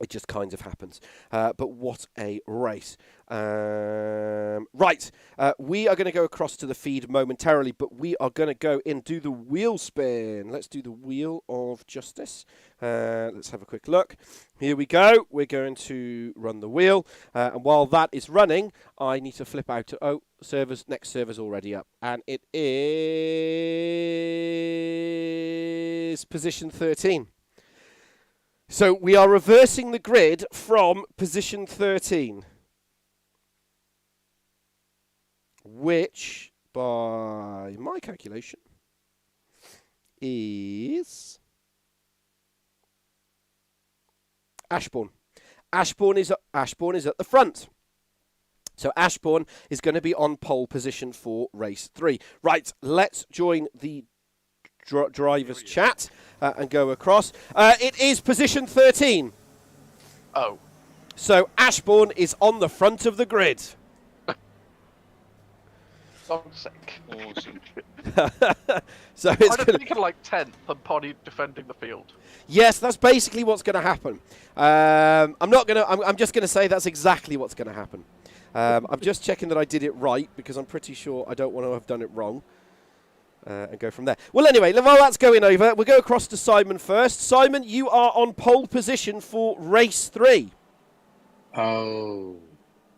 It just kind of happens. But what a race. Right. We are going to go across to the feed momentarily, but we are going to go and do the wheel spin. Let's do the wheel of justice. Let's have a quick look. Here we go. We're going to run the wheel. And while that is running, I need to flip out to, next server's already up. And it is position 13. So we are reversing the grid from position 13, which, by my calculation, is Ashbourne. Ashbourne is at the front. So Ashbourne is going to be on pole position for race 3. Right, let's join the drivers chat and go across. It is position 13. Oh. So Ashbourne is on the front of the grid. I'm sick. Awesome. So I it's don't think you can like 10th and Poddy defending the field. Yes, that's basically what's going to happen. I'm just going to say that's exactly what's going to happen. I'm just checking that I did it right because I'm pretty sure I don't want to have done it wrong. And go from there. Well, anyway, while that's going over, we'll go across to Simon first. Simon, you are on pole position for race 3. Oh.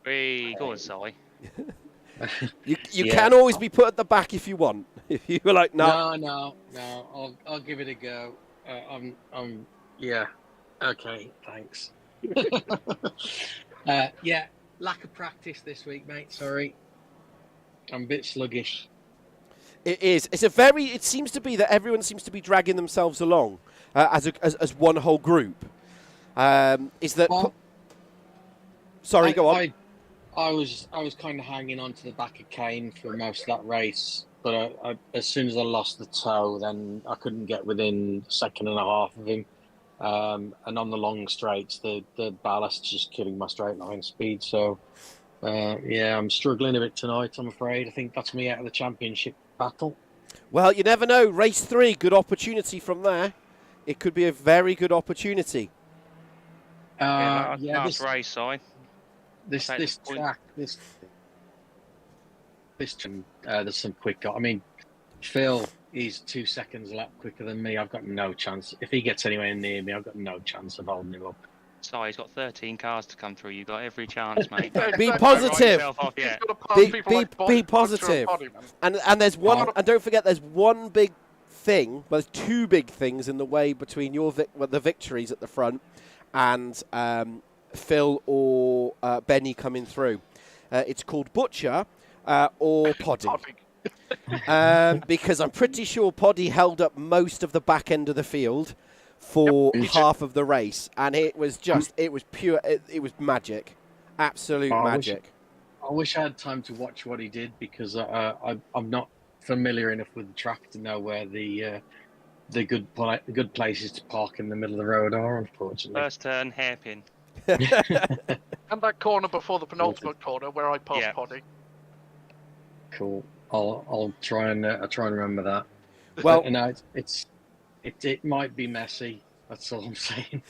Hey, go on, Sally. You can always be put at the back if you want. If you were like, no. No. I'll give it a go. Yeah. Okay. Thanks. Yeah. Lack of practice this week, mate. Sorry. I'm a bit sluggish. It is. It seems to be that everyone seems to be dragging themselves along as one whole group. Sorry, go on. I was kind of hanging on to the back of Kane for most of that race, but as soon as I lost the toe, then I couldn't get within a second and a half of him. And on the long straights, the ballast just killing my straight line speed. So, yeah, I'm struggling a bit tonight, I'm afraid. I think that's me out of the championship battle. Well, you never know. Race 3, good opportunity from there. It could be a very good opportunity. Last race, Si. This track, there's some quick. I mean, Phil is 2 seconds a lap quicker than me. I've got no chance. If he gets anywhere near me, I've got no chance of holding him up. Si, he's got 13 cars to come through. You've got every chance, mate. Be positive. Be positive. Poddy, And there's one. And don't forget, there's one big thing. Well, there's two big things in the way between the victories at the front and Phil or Benny coming through. It's called Butcher or Poddy. Because I'm pretty sure Poddy held up most of the back end of the field for half of the race, and it was pure, it was magic, absolute magic. I wish I had time to watch what he did, because I'm not familiar enough with the track to know where the good places to park in the middle of the road are, unfortunately. First turn, hairpin. And that corner before the penultimate corner where I passed Poddy. Cool. I'll try and remember that. Well, it might be messy. That's all I'm saying.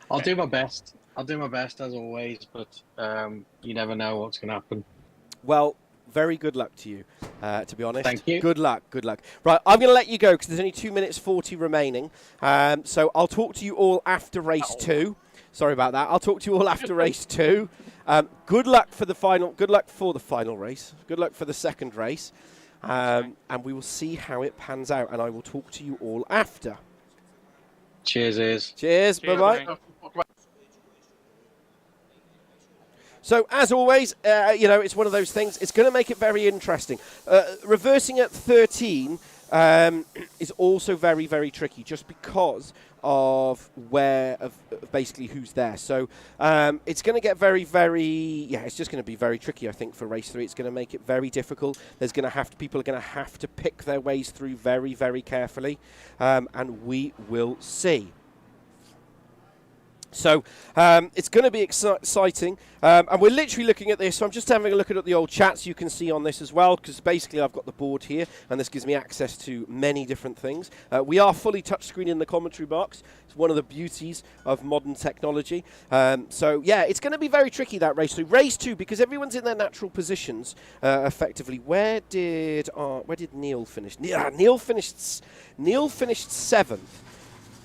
I'll do my best. As always, but you never know what's going to happen. Well, very good luck to you, to be honest. Thank you. Good luck. Right, I'm going to let you go because there's only 2 minutes 40 remaining. So I'll talk to you all after race 2. Sorry about that. I'll talk to you all after race 2. Good luck for the final. Good luck for the final race. Good luck for the second race. And we will see how it pans out. And I will talk to you all after. Cheers. Cheers. Bye-bye. So, as always, it's one of those things. It's going to make it very interesting. Reversing at 13 is also very, very tricky, just because of basically who's there. So it's going to get very, very, it's just going to be very tricky, I think, for race 3. It's going to make it very difficult. People are going to have to pick their ways through very, very carefully, and we will see. So it's going to be exciting, and we're literally looking at this. So I'm just having a look at the old chats you can see on this as well, because basically I've got the board here, and this gives me access to many different things. We are fully touchscreen in the commentary box. It's one of the beauties of modern technology. So yeah, it's going to be very tricky, that race. So race 2, because everyone's in their natural positions effectively. Where did Neil finish? Neil finished 7th.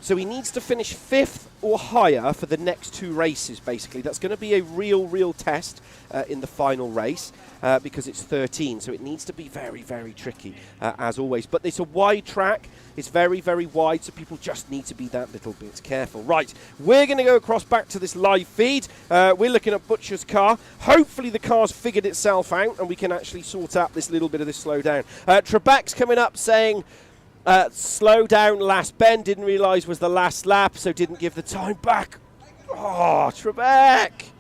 So he needs to finish 5th or higher for the next 2 races, basically. That's going to be a real test in the final race because it's 13. So it needs to be very tricky, as always. But it's a wide track. It's very wide, so people just need to be that little bit careful. Right, we're going to go across back to this live feed. We're looking at Butcher's car. Hopefully the car's figured itself out and we can actually sort out this little bit of this slowdown. Trebek's coming up saying... slow down last bend, didn't realise was the last lap, so didn't give the time back. Oh, Trebek!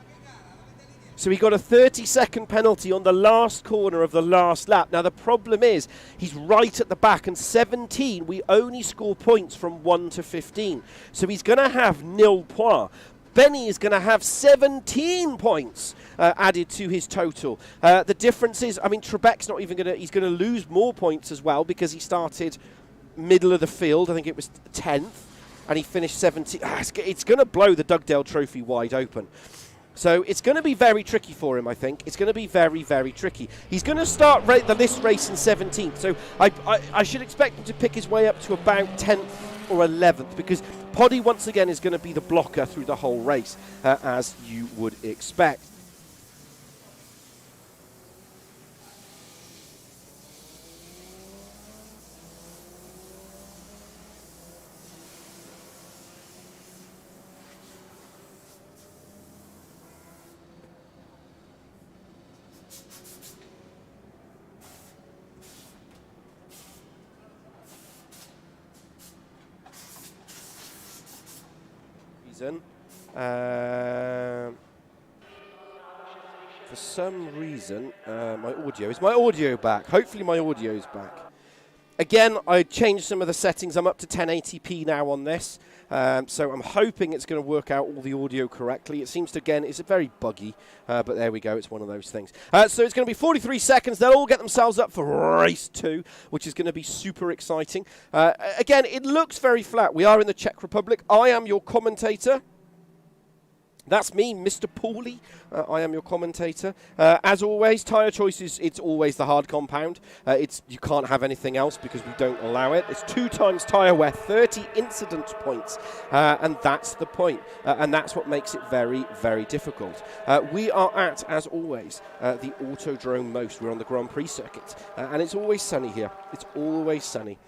So he got a 30-second penalty on the last corner of the last lap. Now the problem is, he's right at the back, and 17, we only score points from 1 to 15. So he's going to have 0 points. Benny is going to have 17 points added to his total. The difference is, I mean, Trebek's not even going to, he's going to lose more points as well because he started middle of the field. I think it was 10th, and he finished 17th. It's going to blow the Dugdale Trophy wide open. So it's going to be very tricky for him, I think. It's going to be very tricky. He's going to start this race in 17th, so I should expect him to pick his way up to about 10th or 11th, because Poddy once again is going to be the blocker through the whole race, as you would expect. For some reason, is my audio back? Hopefully my audio is back. Again, I changed some of the settings. I'm up to 1080p now on this, so I'm hoping it's going to work out all the audio correctly. It seems to, again, it's very buggy, but there we go. It's one of those things. So it's going to be 43 seconds. They'll all get themselves up for race 2, which is going to be super exciting. Again, it looks very flat. We are in the Czech Republic. I am your commentator. That's me, Mr. Pawley. I am your commentator. As always, tyre choices, it's always the hard compound. You can't have anything else because we don't allow it. It's 2 times tyre wear, 30 incident points. And that's the point. And that's what makes it very difficult. We are at, as always, the Autodrome Most. We're on the Grand Prix circuit. And it's always sunny here. It's always sunny.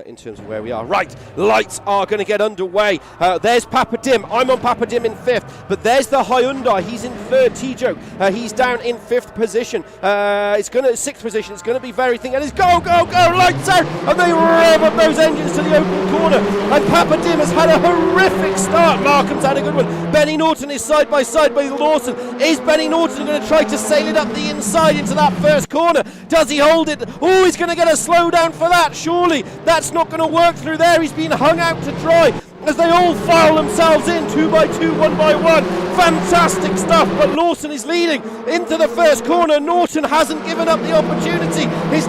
In terms of where we are. Right, lights are going to get underway. There's Papa Dim. I'm on Papa Dim in 5th, but there's the Hyundai. He's in 3rd. Tijo, he's down in 5th position. It's going to 6th position. It's going to be very thing, and it's go, lights out, and they rev up those engines to the open corner. And Papa Dim has had a horrific start. Markham's had a good one. Benny Norton is side by side with Lawson. Is Benny Norton going to try to sail it up the inside into that first corner? Does he hold it? Oh, he's going to get a slowdown for that, surely. That's not going to work through there. He's been hung out to dry as they all file themselves in 2 by 2, 1 by 1. Fantastic stuff, but Lawson is leading into the first corner. Norton hasn't given up the opportunity. His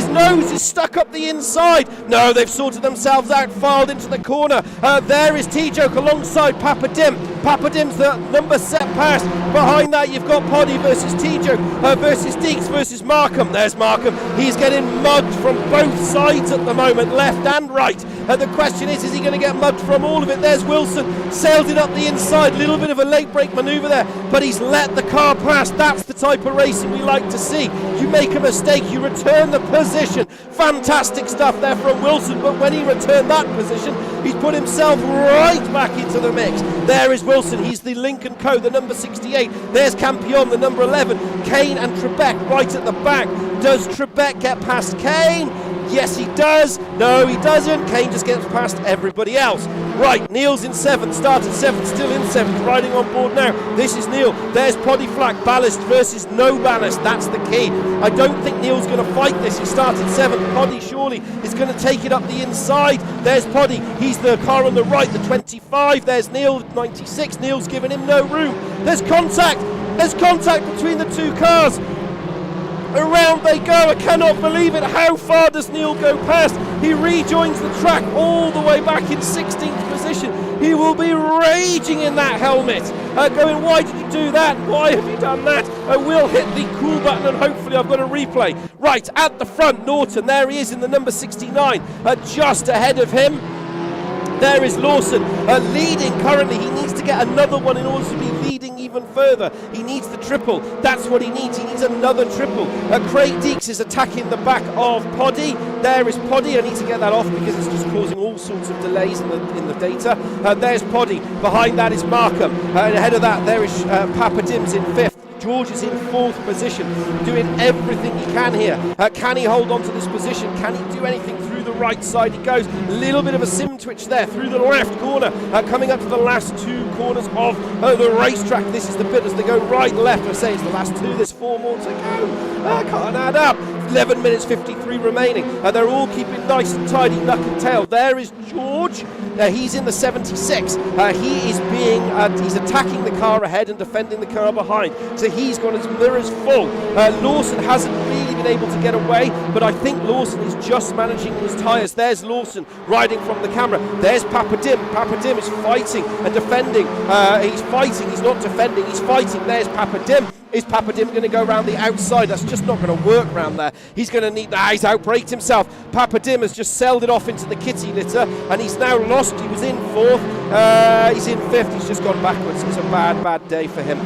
nose is stuck up the inside. No, they've sorted themselves out, filed into the corner. There is T-Joke alongside Papa Dim. Papa Dim's the number set pass. Behind that, you've got Poddy versus T-Joke versus Deeks versus Markham. There's Markham. He's getting mugged from both sides at the moment, left and right. The question is he going to get mugged from all of it? There's Wilson, sailed it up the inside. Little bit of a late break manoeuvre there, but he's let the car pass. That's the type of racing we like to see. You make a mistake, you return the position. Fantastic stuff there from Wilson, but when he returned that position, he's put himself right back into the mix. There is Wilson. He's the Lincoln Co, the number 68. There's Campion, the number 11. Kane and Trebek right at the back. Does Trebek get past Kane? Yes, he does. No, he doesn't. Kane just gets past everybody else. Right, Neil's in 7th, started 7th, still in 7th, riding on board now. This is Neil. There's Poddy Flack, ballast versus no ballast. That's the key. I don't think Neil's going to fight this. He started 7th. Poddy surely is going to take it up the inside. There's Poddy. He's the car on the right, the 25. There's Neil, 96. Neil's giving him no room. There's contact. There's contact between the 2 cars. Around they go. I cannot believe it. How far does Neil go past? He rejoins the track all the way back in 16th position. He will be raging in that helmet. Going, why did you do that? Why have you done that? We'll hit the cool button and hopefully I've got a replay. Right, at the front, Norton. There he is in the number 69. Just ahead of him There is Lawson leading currently. He needs to get another one in order to be leading even further. He needs the triple. That's what he needs. He needs another triple. Craig Deeks is attacking the back of Poddy. There is Poddy. I need to get that off because it's just causing all sorts of delays in the data. There's Poddy. Behind that is Markham. And ahead of that, there is Papa Dims in 5th. George is in 4th position, doing everything he can here. Can he hold on to this position? Can he do anything through the right side? He goes. A little bit of a sim twitch there through the left corner. Coming up to the last 2 corners of the racetrack. This is the bit as they go right, left. I say it's the last 2. There's 4 more to go. Can't add up. 11 minutes 53 remaining. They're all keeping nice and tidy, knuck and tail. There is George. He's in the 76. He is he's attacking the car ahead and defending the car behind. So he's got his mirrors full. Lawson hasn't really been able to get away, but I think Lawson is just managing his tyres. There's Lawson riding from the camera. There's Papa Dim. Papa Dim is fighting and defending. He's fighting. He's not defending. He's fighting. There's Papa Dim. Is Papa Dim going to go around the outside? That's just not going to work around there. He's going to need... he's outbraked himself. Papa Dim has just sailed it off into the kitty litter, and he's now lost. He was in 4th. He's in 5th. He's just gone backwards. It's a bad day for him.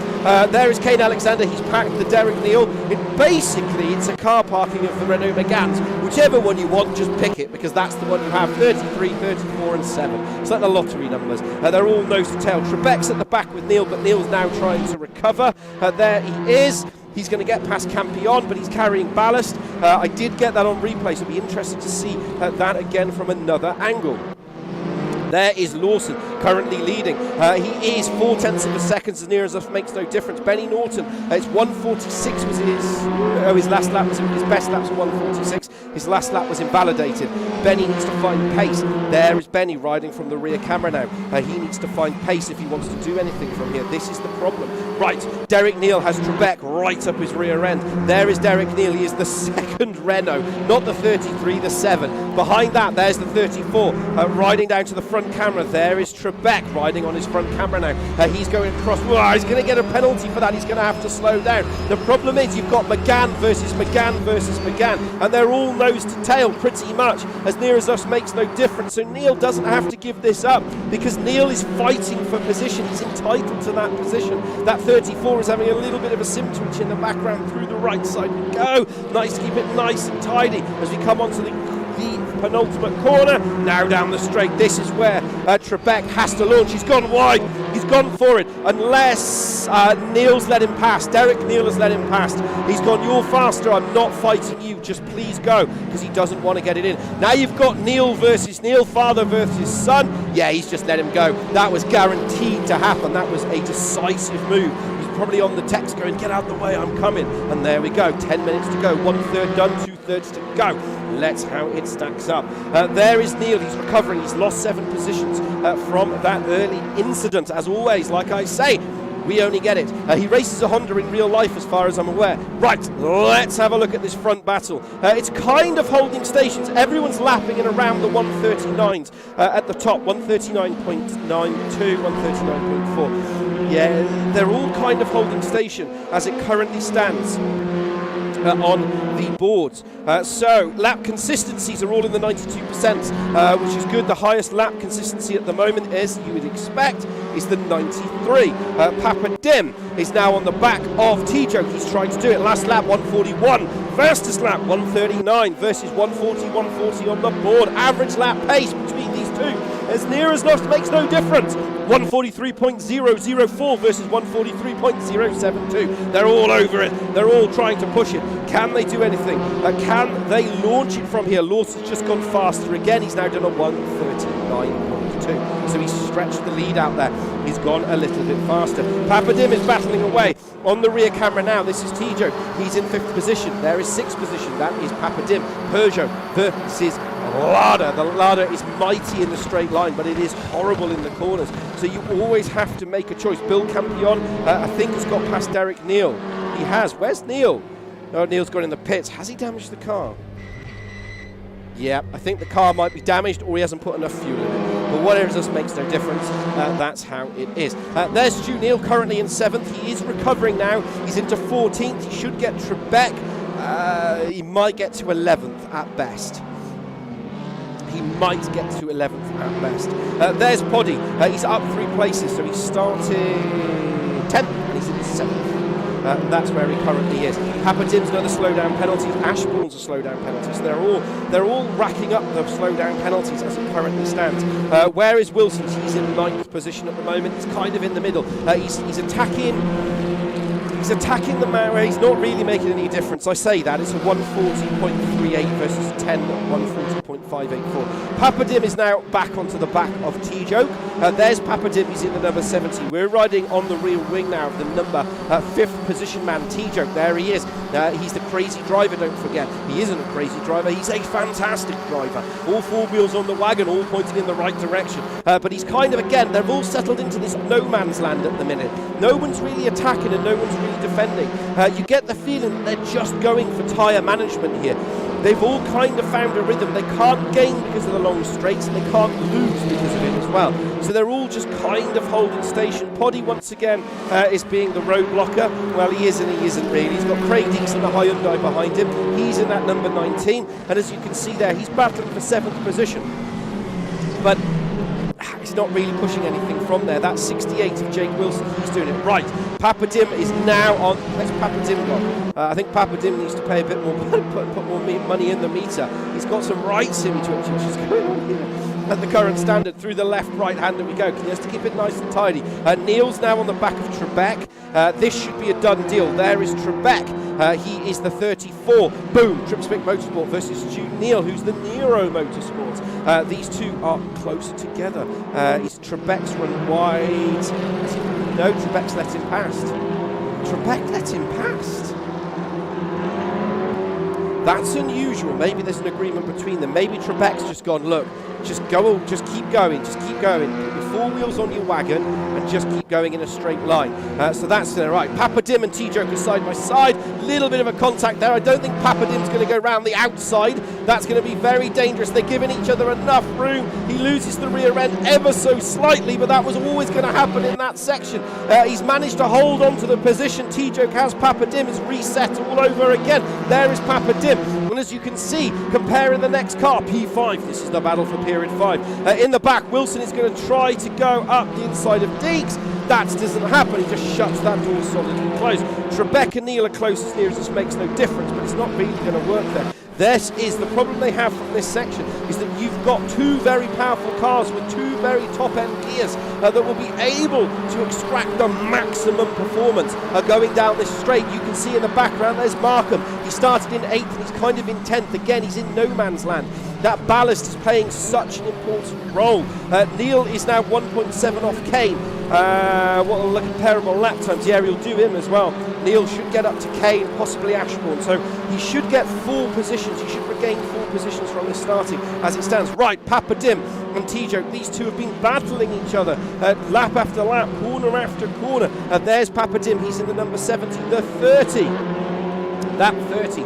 There is Kane Alexander. He's packed the Derek Neal. Basically, it's a car parking of the Renault Megans. Whichever one you want, just pick it, because that's the one you have. 33, 34 and 7. It's like the lottery numbers. They're all nose to tail. Trebek's at the back with Neal, but Neal's now trying to recover. There he is. He's going to get past Campion, but he's carrying ballast. I did get that on replay, so it'll be interesting to see that again from another angle. There is Lawson, currently leading. He is 0.4 of a second, as near as us makes no difference. Benny Norton, it's 1:46 was his last lap. His best lap was 1:46. His last lap was invalidated. Benny needs to find pace. There is Benny riding from the rear camera now. He needs to find pace if he wants to do anything from here. This is the problem. Right, Derek Neal has Trebek right up his rear end. There is Derek Neal. He is the 2nd Renault, not the 33, the 7. Behind that, there's the 34, riding down to the front camera. There is Trebek riding on his front camera now. He's going across. He's going to get a penalty for that. He's going to have to slow down. The problem is you've got McGann versus McGann versus McGann, and they're all nose to tail pretty much. As near as us makes no difference. So Neal doesn't have to give this up because Neal is fighting for position. He's entitled to that position. That 34 is having a little bit of a sim twitch in the background. Through the right side we go. Nice to keep it nice and tidy as we come onto the penultimate corner. Now down the straight. This is where Trebek has to launch. He's gone wide. He's gone for it. Unless Neal's let him pass. Derek Neal has let him pass. He's gone, you're faster. I'm not fighting you. Just please go. Because he doesn't want to get it in. Now you've got Neal versus Neal. Father versus son. Yeah, he's just let him go. That was guaranteed to happen. That was a decisive move. Probably on the text going, get out the way, I'm coming. And there we go, 10 minutes to go, 1/3 done, 2/3 to go. Let's how it stacks up. There is Neal, he's recovering. He's lost 7 positions from that early incident. As always, like I say, we only get it. He races a Honda in real life as far as I'm aware. Right, let's have a look at this front battle. It's kind of holding stations. Everyone's lapping in around the 139s at the top. 139.92, 139.4. Yeah, they're all kind of holding station as it currently stands on the boards. So lap consistencies are all in the 92%, which is good. The highest lap consistency at the moment, as you would expect, is the 93. Papa Dim is now on the back of Tijo. He's trying to do it. Last lap 141. Fastest lap 139 versus 140, 140 on the board. Average lap pace between these two, as near as lost, makes no difference. 143.004 versus 143.072. They're all over it. They're all trying to push it. Can they do anything? Can they launch it from here? Lawson's just gone faster again. He's now done a 139.2. So he's stretched the lead out there. He's gone a little bit faster. Papa Dim is battling away on the rear camera now. This is Tijo. He's in 5th position. There is 6th position. That is Papa Dim. Peugeot versus Lada. The Lada is mighty in the straight line, but it is horrible in the corners. So you always have to make a choice. Bill Campion, I think, has got past Derek Neal. He has. Where's Neal? Oh, Neal's gone in the pits. Has he damaged the car? Yeah, I think the car might be damaged, or he hasn't put enough fuel in it. But whatever it does makes no difference. That's how it is. There's Stu Neal currently in 7th. He is recovering now. He's into 14th. He should get Trebek. He might get to 11th at best. He might get to 11th at best. There's Poddy. He's up 3 places, so he's starting 10th and he's in 7th. That's where he currently is. Papa Dim's another slowdown penalty. Ashbourne's a slowdown penalty. So they're all racking up the slowdown penalties as it currently stands. Where is Wilson? He's in 9th position at the moment. He's kind of in the middle. He's attacking. He's attacking the man where he's not really making any difference. I say that. It's a 140.38 versus 10 at 140.584. Papa Dim is now back onto the back of T-Joke. There's Papa Dim. He's in the number 70. We're riding on the rear wing now of the number 5th position man, T-Joke. There he is. He's the crazy driver, don't forget. He isn't a crazy driver. He's a fantastic driver. All 4 wheels on the wagon, all pointing in the right direction. But he's kind of, again, they've all settled into this no man's land at the minute. No one's really attacking and no one's really defending. You get the feeling that they're just going for tyre management here. They've all kind of found a rhythm. They can't gain because of the long straights and they can't lose because of it as well. So they're all just kind of holding station. Poddy once again is being the road blocker. Well, he is and he isn't really. He's got Craig Deeks and the Hyundai behind him. He's in that number 19. And as you can see there, he's battling for 7th position. But he's not really pushing anything from there. That's 68 of Jake Wilson. He's doing it right. Papa Dim is now on. Where's Papa Dim gone? I think Papa Dim needs to pay a bit more, put more money in the meter. He's got some right image which is going on here. At the current standard, through the left, right hander we go. He has to keep it nice and tidy. Neil's now on the back of Trebek. This should be a done deal. There is Trebek. He is the 34. Boom. Tripspick Motorsport versus Stu Neil, who's the Nero Motorsport. These two are closer together. Is Trebek's run wide? No, Trebek's let him past. Trebek let him past. That's unusual. Maybe there's an agreement between them. Maybe Trebek's just gone, look, just keep going, just keep going. Put your 4 wheels on your wagon and just keep going in a straight line. So that's right. Papa Dim and T-Joke are side by side. Little bit of a contact there. I don't think Papa Dim's going to go round the outside. That's going to be very dangerous. They're giving each other enough room. He loses the rear end ever so slightly, but that was always going to happen in that section. He's managed to hold on to the position. T-Joke has. Papa Dim is reset all over again. There is Papa Dim. And as you can see, comparing the next car, P5, this is the battle for period 5. In the back, Wilson is going to try to go up the inside of Deeks. That doesn't happen. He just shuts that door solidly closed. Trebek and Neil are close as near as this makes no difference, but it's not really going to work there. This is the problem they have from this section, is that you've got 2 very powerful cars with 2 very top-end gears that will be able to extract the maximum performance going down this straight. You can see in the background, there's Markham. He started in 8th and he's kind of in 10th. Again, he's in no man's land. That ballast is playing such an important role. Neil is now 1.7 off Kane. What are the comparable lap times? Yeah, he'll do him as well. Neil should get up to Kane, possibly Ashbourne. So he should get 4 positions. He should regain 4 positions from the starting as it stands. Right, Papa Dim and T-Joke. These two have been battling each other lap after lap, corner after corner. There's Papa Dim. He's in the number 70. The 30. That 30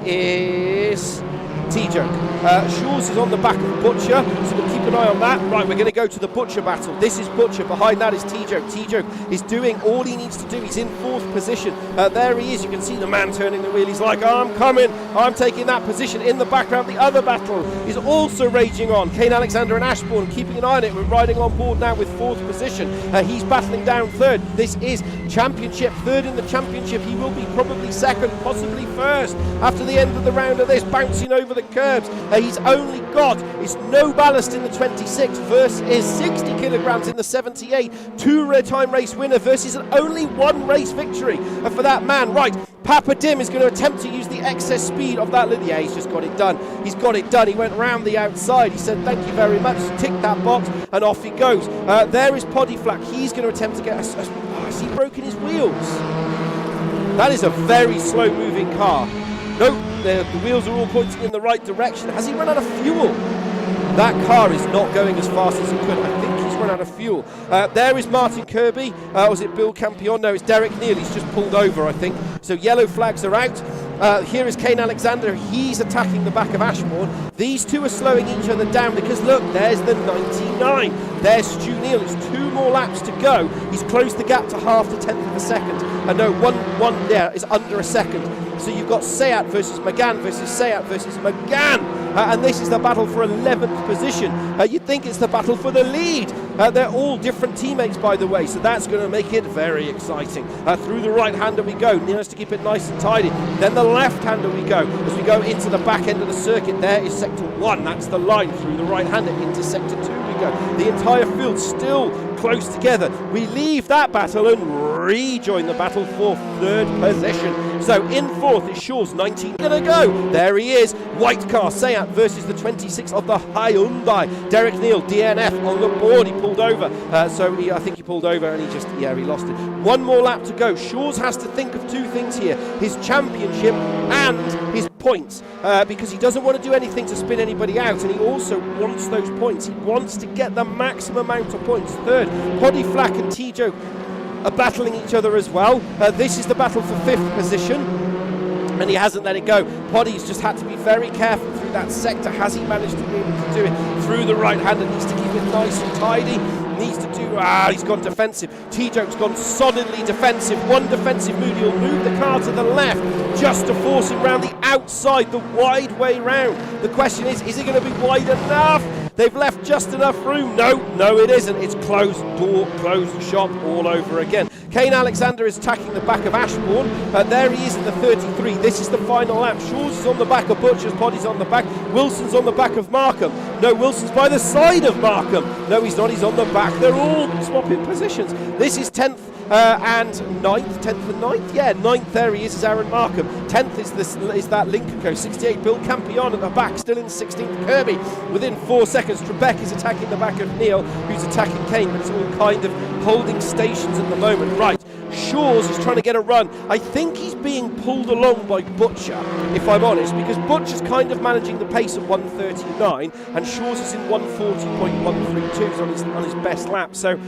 is T-Joke. Shaw's is on the back of Butcher, so we'll keep an eye on that. Right, we're going to go to the Butcher battle. This is Butcher. Behind that is T-Joke. T-Joke is doing all he needs to do. He's in 4th position. There he is. You can see the man turning the wheel. He's like, I'm coming. I'm taking that position. In the background, the other battle is also raging on. Kane Alexander and Ashbourne keeping an eye on it. We're riding on board now with 4th position. He's battling down 3rd. This is championship. 3rd in the championship. He will be probably 2nd, possibly 1st after the end of the round of this, bouncing over the curbs. He's only got is no ballast in the 26 versus 60 kilograms in the 78. 2-time race winner versus only 1 race victory for that man. Right, Papa Dim is going to attempt to use the excess speed of that. Yeah, he's just got it done. He's got it done. He went round the outside. He said, thank you very much. Tick that box, and off he goes. There is Poddy Flack. He's going to attempt to get has he broken his wheels? That is a very slow-moving car. Nope, the wheels are all pointing in the right direction. Has he run out of fuel? That car is not going as fast as it could. I think he's run out of fuel. There is Martin Kirby. Was it Bill Campion? No, it's Derek Neal. He's just pulled over, I think. So yellow flags are out. Here is Kane Alexander. He's attacking the back of Ashbourne. These two are slowing each other down because, look, there's the 99. There's Stu Neal. It's 2 more laps to go. He's closed the gap to half to 10th of a second. No, one there is under a second. So you've got Seat versus McGann versus Seat versus McGann. and this is the battle for 11th position. You'd think it's the battle for the lead. They're all different teammates, by the way, so that's going to make it very exciting. Through the right-hander we go. Neil has to keep it nice and tidy. Then the left-hander we go. As we go into the back end of the circuit, there is sector 1. That's the line. Through the right-hander into sector 2 we go. The entire field still close together. We leave that battle and rejoin the battle for 3rd position. So in 4th is Shaw's 19. Gonna go. There he is. White car, Seat versus the 26 of the Hyundai. Derek Neal, DNF on the board. He pulled over. I think he pulled over and he lost it. One more lap to go. Shaw's has to think of 2 things here. His championship and his points. Because he doesn't want to do anything to spin anybody out, and he also wants those points. He wants to get the maximum amount of points. 3rd, Poddy Flack and T-Joe are battling each other as well. This is the battle for 5th position, and he hasn't let it go. Poddy's just had to be very careful through that sector. Has he managed to be able to do it through the right hand? And needs to keep it nice and tidy. Needs to do, he's gone defensive. T-Joke's gone solidly defensive. One defensive move, he'll move the car to the left just to force him round the outside, the wide way round. The question is it going to be wide enough? They've left just enough room. No, it isn't. It's closed door, closed shop all over again. Kane Alexander is attacking the back of Ashbourne. There he is in the 33. This is the final lap. Shaw's is on the back of Butcher's, Poddy's on the back. Wilson's on the back of Markham. No, Wilson's by the side of Markham. No, he's not. He's on the back. They're all swapping positions. This is 10th and 9th. 10th and 9th? Yeah, 9th there he is Aaron Markham. 10th is that Lincoln Co. 68, Bill Campion at the back, still in 16th. Kirby within 4 seconds. Trebek is attacking the back of Neil, who's attacking Kane, but it's all kind of holding stations at the moment. Right, Shaw's is trying to get a run. I think he's being pulled along by Butcher, if I'm honest, because Butcher's kind of managing the pace at 1:39 and Shaw's is in 1:40.132 on his best lap. So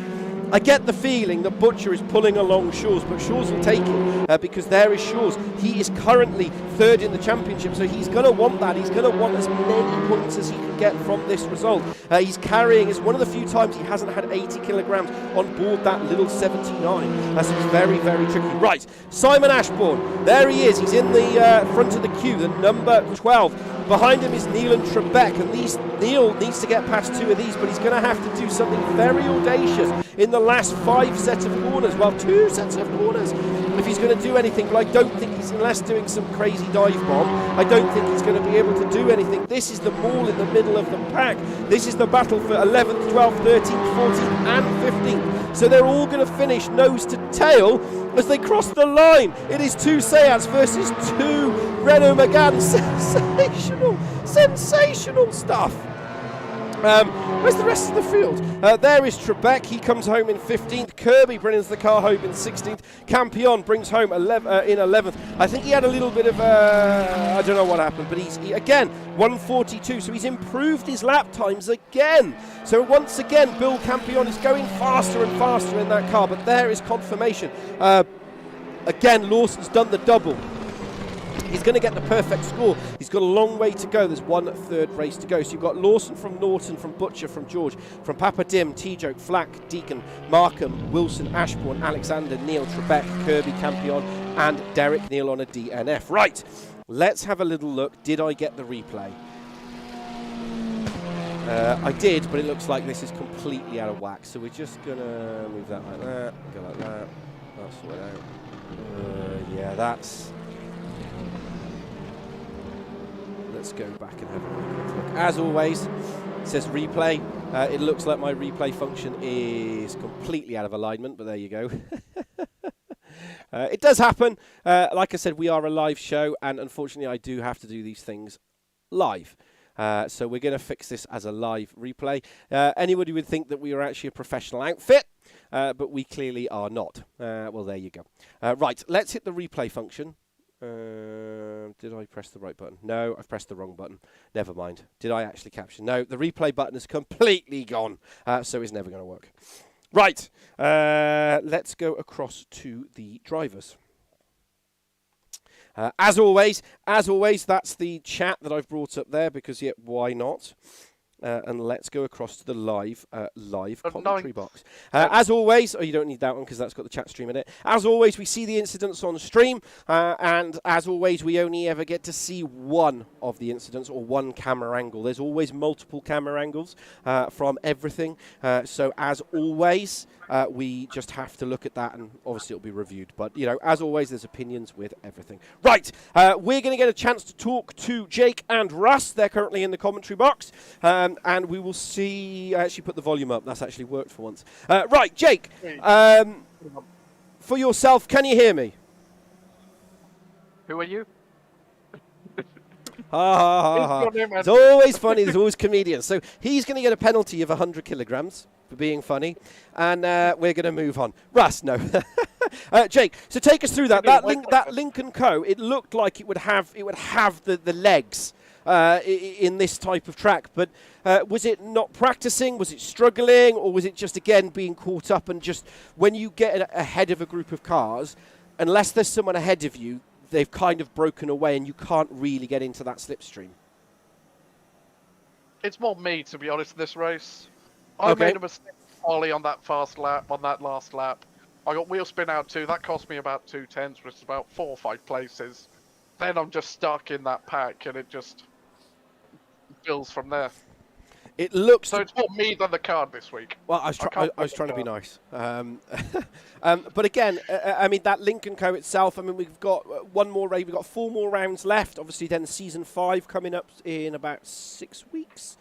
I get the feeling that Butcher is pulling along Shaw's, but Shaw's will take it because there is Shaw's. He is currently 3rd in the championship, so he's going to want that. He's going to want as many points as he can get from this result. He's carrying, it's one of the few times he hasn't had 80 kilograms on board that little 79. That's very, very tricky. Right, Simon Ashbourne, there he is. He's in the front of the queue, the number 12. Behind him is Neil and Trebek. At least Neil needs to get past 2 of these, but he's going to have to do something very audacious in the last 5 sets of corners. Well, 2 sets of corners if he's going to do anything, but I don't think he's, unless doing some crazy dive bomb, I don't think he's going to be able to do anything. This is the maul in the middle of the pack. This is the battle for 11th, 12th, 13th, 14th and 15th. So they're all going to finish nose to tail as they cross the line. It is 2 Seats versus 2 Renault Megane. Sensational stuff. Where's the rest of the field? There is Trebek. He comes home in 15th. Kirby brings the car home in 16th. Campion brings home in 11th. I think he had a little bit of I don't know what happened, but he again 1:42. So he's improved his lap times again. So once again, Bill Campion is going faster and faster in that car. But there is confirmation. Again, Lawson's done the double. He's going to get the perfect score. He's got a long way to go. There's 1/3 race to go. So you've got Lawson from Norton, from Butcher, from George, from Papa Dim, T-Joke, Flack, Deacon, Markham, Wilson, Ashbourne, Alexander, Neil, Trebek, Kirby, Campion, and Derek Neal on a DNF. Right, let's have a little look. Did I get the replay? I did, but it looks like this is completely out of whack. So we're just going to move that like that, go like that. That's sort out. Yeah, that's... Let's go back and have a quick look. As always, it says replay. It looks like my replay function is completely out of alignment, but there you go. It does happen. Like I said, we are a live show, and unfortunately I do have to do these things live. So we're going to fix this as a live replay. Anybody would think that we are actually a professional outfit, but we clearly are not. Well, there you go. Right, let's hit the replay function. Did I press the right button? No, I've pressed the wrong button. Never mind. Did I actually capture? No, the replay button is completely gone, so it's never going to work. Right, let's go across to the drivers. As always, that's the chat that I've brought up there because, yeah, why not? and let's go across to the live The commentary ninth. box. As always, you don't need that one because that's got the chat stream in it. As always, we see the incidents on stream, and as always, we only ever get to see one of the incidents or one camera angle. There's always multiple camera angles from everything. So as always, we just have to look at that, and obviously it'll be reviewed. But, you know, as always, there's opinions with everything. Right, we're going to get a chance to talk to Jake and Russ. They're currently in the commentary box. And we will see. I actually put the volume up. That's actually worked for once. Right, Jake. For yourself, can you hear me? Who are you? Ha ha ha ha. It's always funny. There's always comedians. So he's going to get a penalty of 100 kilograms for being funny, and we're going to move on. Russ, no. Jake, so take us through that. That Lincoln Co. It looked like it would have the legs in this type of track, but was it not practicing? Was it struggling, or was it just again being caught up? And just when you get ahead of a group of cars, unless there's someone ahead of you, they've kind of broken away, and you can't really get into that slipstream. It's more me, to be honest, in this race. I made a mistake early on that last lap. I got wheel spin out too. That cost me about 2/10, which is about 4 or 5 places. Then I'm just stuck in that pack, and it just builds from there. It looks so. It's more me than the car this week. Well, I was trying to be nice. But again, I mean, that Lincoln Co. itself, I mean, we've got one more race. We've got 4 more rounds left. Obviously, then Season 5 coming up in about 6 weeks.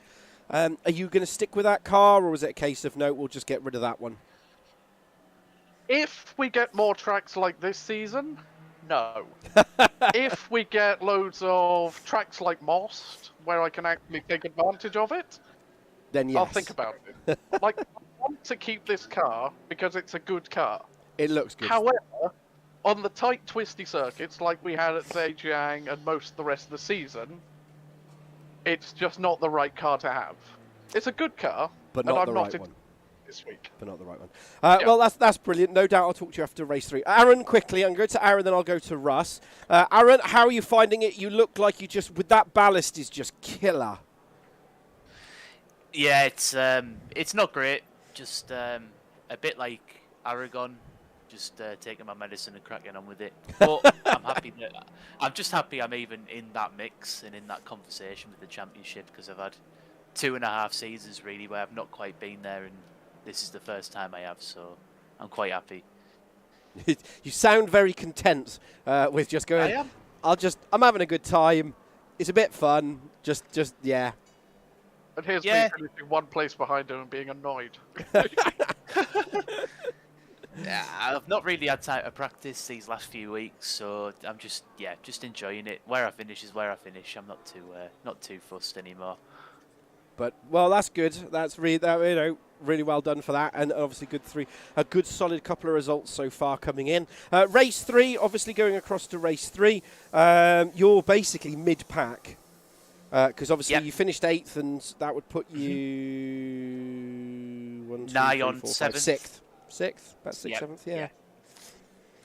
Are you going to stick with that car, or is it a case of, no, we'll just get rid of that one? If we get more tracks like this season, no. If we get loads of tracks like Most, where I can actually take advantage of it, then yes. I'll think about it. Like, I want to keep this car because it's a good car. It looks good. However, on the tight, twisty circuits like we had at Zhejiang and most of the rest of the season, it's just not the right car to have. It's a good car, but not the right one. This week. But not the right one. Well, that's brilliant. No doubt I'll talk to you after race 3. Aaron, quickly. I'm going to go to Aaron, then I'll go to Russ. Aaron, how are you finding it? You look like you just, with that ballast, is just killer. Yeah, it's not great. Just a bit like Aragon, just taking my medicine and cracking on with it. But I'm just happy I'm even in that mix and in that conversation with the championship, because I've had 2.5 seasons really where I've not quite been there, and this is the first time I have, so I'm quite happy. You sound very content with just going. I am. I'm having a good time. It's a bit fun. Just yeah. And here's me finishing 1 place behind him and being annoyed. Yeah, I've not really had time to practice these last few weeks, so I'm just enjoying it. Where I finish is where I finish. I'm not too fussed anymore. But well, that's good. That's really really well done for that, and obviously a good solid couple of results so far coming in. Race 3, obviously going across to race 3. You're basically mid-pack. Because obviously you finished 8th, and that would put you 1, 2, 3, 4, 5, 6th. 6th? About 6th, 7th, yeah.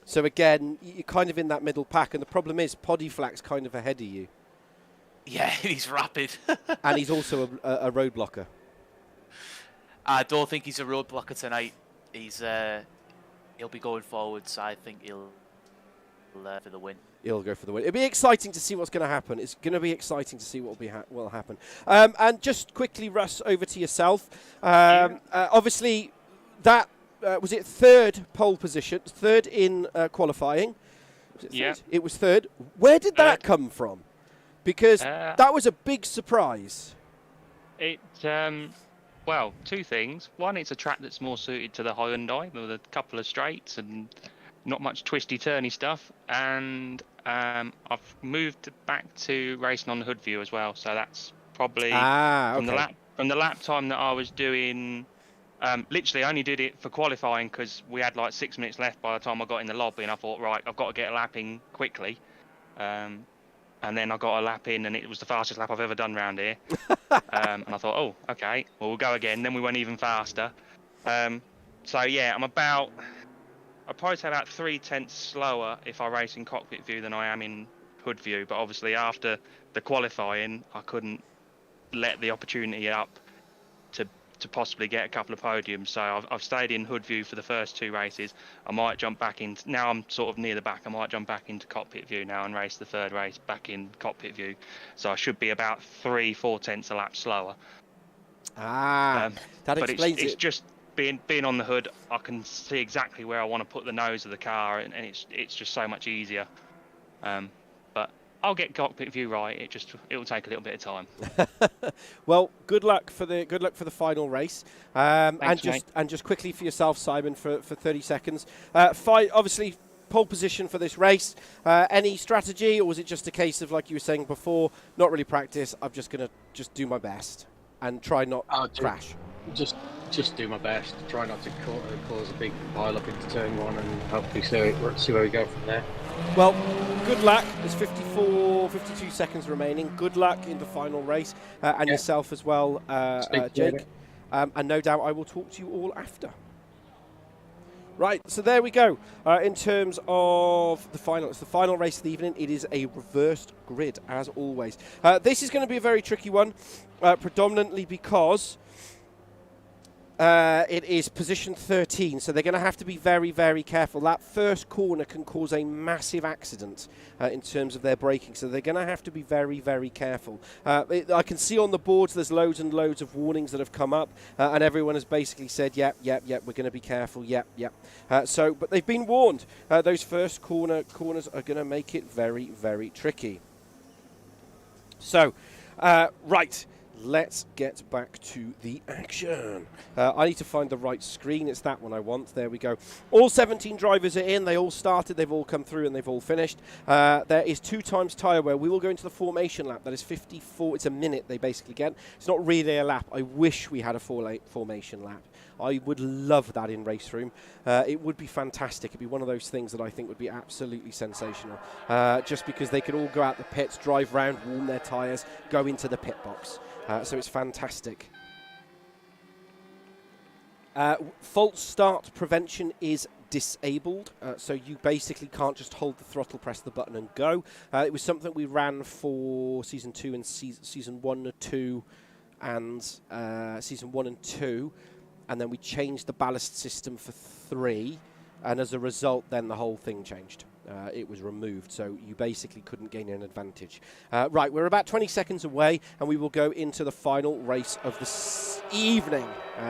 So again, you're kind of in that middle pack, and the problem is Podiflak's kind of ahead of you. Yeah, he's rapid. And he's also a road blocker. I don't think he's a road blocker tonight. He'll be going forward, so I think he'll for the win. He'll go for the win. It'll be exciting to see what's going to happen. It's going to be exciting to see what will happen. And just quickly, Russ, over to yourself. Obviously, that was it 3rd pole position, 3rd in qualifying. It was 3rd. Where did that come from? Because that was a big surprise. Well, 2 things. One, it's a track that's more suited to the Hyundai with a couple of straights and not much twisty-turny stuff. And I've moved back to racing on the hood view as well. So that's probably from the lap time that I was doing. Literally, I only did it for qualifying because we had like 6 minutes left by the time I got in the lobby, and I thought, right, I've got to get a lap in quickly. And then I got a lap in, and it was the fastest lap I've ever done round here. And I thought, oh, okay, well, we'll go again. Then we went even faster. So, yeah, I'd probably say about 3/10 slower if I race in cockpit view than I am in hood view. But obviously, after the qualifying, I couldn't let the opportunity up to possibly get a couple of podiums. So I've stayed in hood view for the first 2 races. I might jump back in. Now I'm sort of near the back. I might jump back into cockpit view now and race the 3rd race back in cockpit view. So I should be about 3-4 tenths a lap slower. That explains But it's just being on the hood. I can see exactly where I want to put the nose of the car, and it's just so much easier. But I'll get cockpit view right. It will take a little bit of time. Well, good luck for the final race. Thanks, and just quickly for yourself, Simon, for 30 seconds. Obviously, pole position for this race. Any strategy, or was it just a case of, like you were saying before, not really practice? I'm just gonna do my best and try not to crash. Just do my best. Try not to cause a big pile up into turn 1, and hopefully see where we go from there. Well, good luck. There's 52 seconds remaining. Good luck in the final race, and yourself as well, Jake. And no doubt I will talk to you all after. Right, so there we go. In terms of it's the final race of the evening. It is a reversed grid, as always. This is going to be a very tricky one, predominantly because it is position 13, so they're going to have to be very, very careful. That first corner can cause a massive accident in terms of their braking, so they're going to have to be very, very careful. I can see on the boards there's loads and loads of warnings that have come up, and everyone has basically said, yep, we're going to be careful, yep. But they've been warned. Those first corners are going to make it very, very tricky. So, right. Let's get back to the action. I need to find the right screen. It's that one I want. There we go. All 17 drivers are in. They all started. They've all come through and they've all finished. There is 2 times tyre wear. We will go into the formation lap. That is 54. It's a minute they basically get. It's not really a lap. I wish we had a formation lap. I would love that in RaceRoom. It would be fantastic. It'd be one of those things that I think would be absolutely sensational. Just because they could all go out the pits, drive round, warm their tyres, go into the pit box. So it's fantastic. False start prevention is disabled, so you basically can't just hold the throttle, press the button and go. It was something we ran for season 2 and season 1 and 2 and season 1 and 2, and then we changed the ballast system for 3, and as a result then the whole thing changed. It was removed, so you basically couldn't gain an advantage. Right, we're about 20 seconds away, and we will go into the final race of the evening.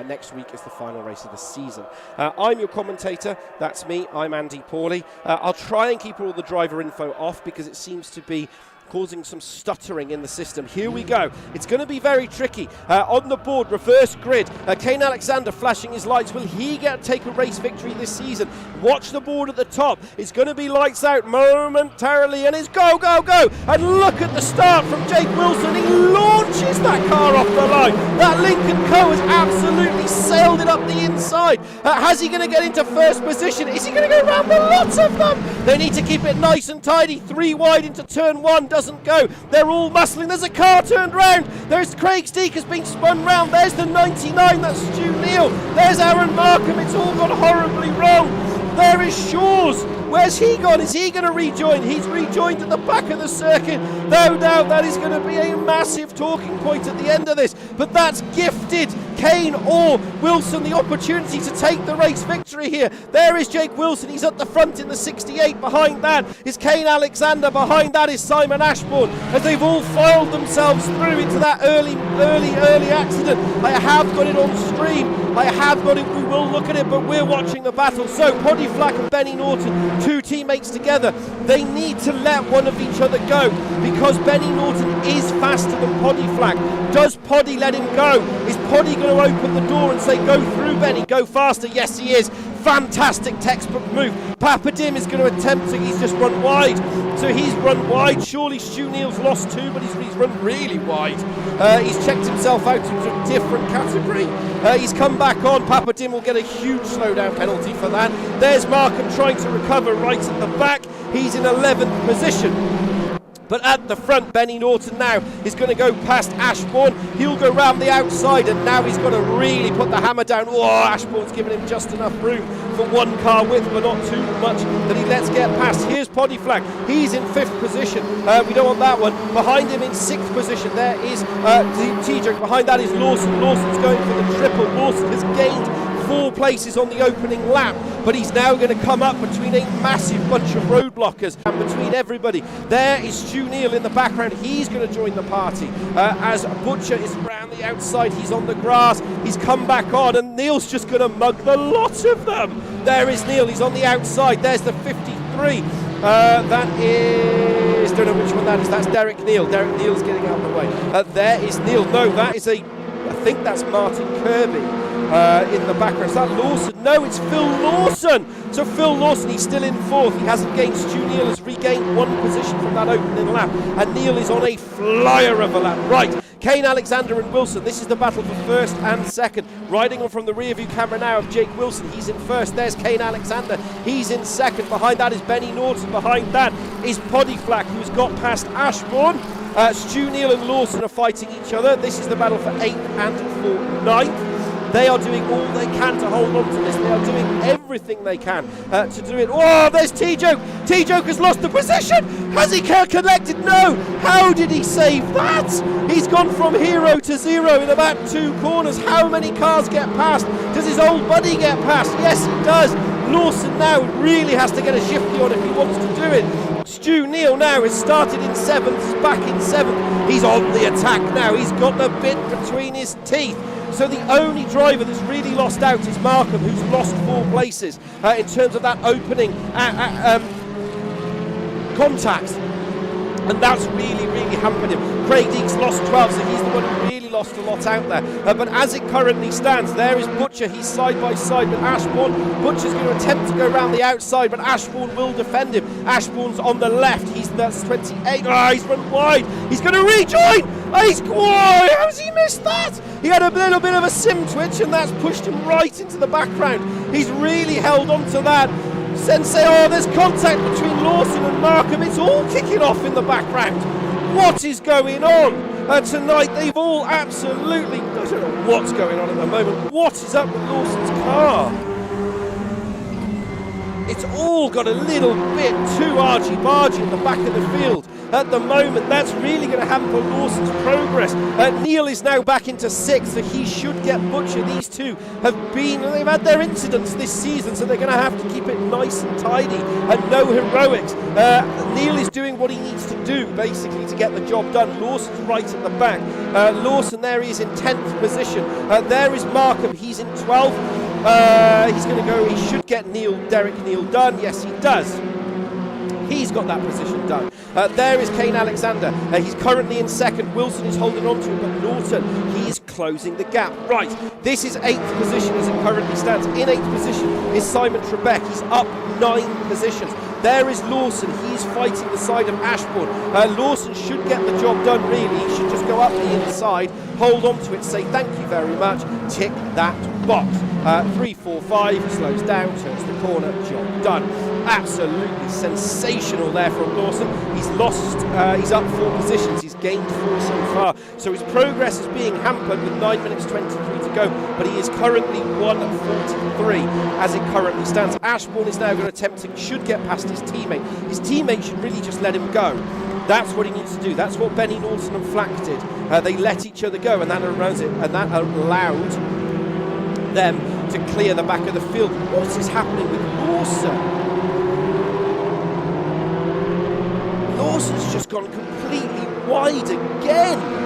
Next week is the final race of the season. I'm your commentator. That's me. I'm Andy Pawley. I'll try and keep all the driver info off because it seems to be causing some stuttering in the system. Here we go. It's going to be very tricky. On the board, reverse grid. Kane Alexander flashing his lights. Will he take a race victory this season? Watch the board at the top. It's going to be lights out momentarily, and it's go, go, go. And look at the start from Jake Wilson. He launches that car off the line. That Lincoln Co has absolutely sailed it up the inside. How's he going to get into first position? Is he going to go around the lots of them? They need to keep it nice and tidy. 3 wide into turn 1. Doesn't go. They're all muscling. There's a car turned round. There's Craig Steek has been spun round. There's the 99. That's Stu Neal. There's Aaron Markham. It's all gone horribly wrong. There is Shaw's. Where's he gone? Is he going to rejoin? He's rejoined at the back of the circuit. No doubt that is going to be a massive talking point at the end of this. But that's gifted Kane or Wilson the opportunity to take the race victory here. There is Jake Wilson. He's at the front in the 68. Behind that is Kane Alexander. Behind that is Simon Ashbourne. As they've all filed themselves through into that early accident. I have got it on stream. I have got it. We will look at it, but we're watching the battle. So Poddy Flack and Benny Norton, 2 teammates together. They need to let one of each other go because Benny Norton is faster than Poddy Flack. Does Poddy let him go? Is Poddy going to open the door and say, go through, Benny, go faster? Yes, he is. Fantastic textbook move. Papadim is going to attempt to, he's just run wide. So he's run wide. Surely Stu Neal's lost 2, but he's run really wide. He's checked himself out into a different category. He's come back on. Papadim will get a huge slowdown penalty for that. There's Markham trying to recover right at the back. He's in 11th position. But at the front, Benny Norton now is going to go past Ashbourne. He'll go round the outside, and now he's got to really put the hammer down. Oh, Ashbourne's given him just enough room for one car width, but not too much that he lets get past. Here's Podiflag. He's in 5th position. We don't want that one. Behind him in 6th position, there is T-Joke. Behind that is Lawson. Lawson's going for the triple. Lawson has gained 4 places on the opening lap, but he's now going to come up between a massive bunch of road blockers and between everybody. There is Stu Neal in the background. He's going to join the party as Butcher is around the outside. He's on the grass. He's come back on, and Neal's just going to mug the lot of them. There is Neal. He's on the outside. There's the 53. That is, don't know which one that is. That's Derek Neal. Derek Neal's getting out of the way. There is Neal. No, that is I think that's Martin Kirby. In the background. Is that Lawson? No, it's Phil Lawson. So Phil Lawson, he's still in 4th. He hasn't gained. Stu Neal has regained 1 position from that opening lap. And Neal is on a flyer of a lap. Right, Kane Alexander and Wilson. This is the battle for 1st and 2nd. Riding on from the rear view camera now of Jake Wilson. He's in 1st. There's Kane Alexander. He's in 2nd. Behind that is Benny Norton. Behind that is Podiflag, who's got past Ashbourne. Stu Neal and Lawson are fighting each other. This is the battle for 8th and for 9th. They are doing all they can to hold on to this. They are doing everything they can to do it. Oh, there's T-Joke. T-Joke has lost the position. Has he collected? No. How did he save that? He's gone from hero to 0 in about 2 corners. How many cars get past? Does his old buddy get past? Yes, he does. Lawson now really has to get a shifty on if he wants to do it. Stu Neal now has started in 7th. He's back in 7th. He's on the attack now. He's got the bit between his teeth. So the only driver that's really lost out is Markham, who's lost 4 places in terms of that opening contact. And that's really, really hampered him. Craig Deeks lost 12, so he's the one who really lost a lot out there. But as it currently stands, there is Butcher. He's side by side with Ashbourne. Butcher's going to attempt to go around the outside, but Ashbourne will defend him. Ashbourne's on the left. That's 28. Oh, he's run wide. He's going to rejoin. Oh, how's he missed that? He had a little bit of a sim twitch, and that's pushed him right into the background. He's really held on to that. Sensei, there's contact between Lawson and Markham. It's all kicking off in the background. What is going on tonight? They've all absolutely, I don't know what's going on at the moment. What is up with Lawson's car? It's all got a little bit too argy-bargy in the back of the field at the moment. That's really going to hamper Lawson's progress. Neal is now back into 6th, so he should get Butcher. These two they've had their incidents this season, so they're going to have to keep it nice and tidy and no heroics. Neal is doing what he needs to do, basically, to get the job done. Lawson's right at the back. Lawson there, he is in 10th position. There is Markham, he's in 12th. He's going to go, he should get Derek Neal done. Yes, he does. He's got that position done. There is Kane Alexander. He's currently in 2nd. Wilson is holding on to him, but Norton, he is closing the gap. Right, this is 8th position as it currently stands. In 8th position is Simon Trebek. He's up 9 positions. There is Lawson. He's fighting the side of Ashbourne. Lawson should get the job done, really. He should just go up the inside, hold on to it, say thank you very much, tick that box. 3, 4, 5, he slows down, turns the corner, job done. Absolutely sensational there from Lawson. He's he's up 4 positions, he's gained 4 so far. So his progress is being hampered with 9 minutes 23 to go, but he is currently 1:43 as it currently stands. Ashbourne is now going to attempt to, should get past his teammate. His teammate should really just let him go. That's what he needs to do. That's what Benny Norton and Flack did. They let each other go, and that allowed them to clear the back of the field. What is happening with Lawson? Lawson's just gone completely wide again.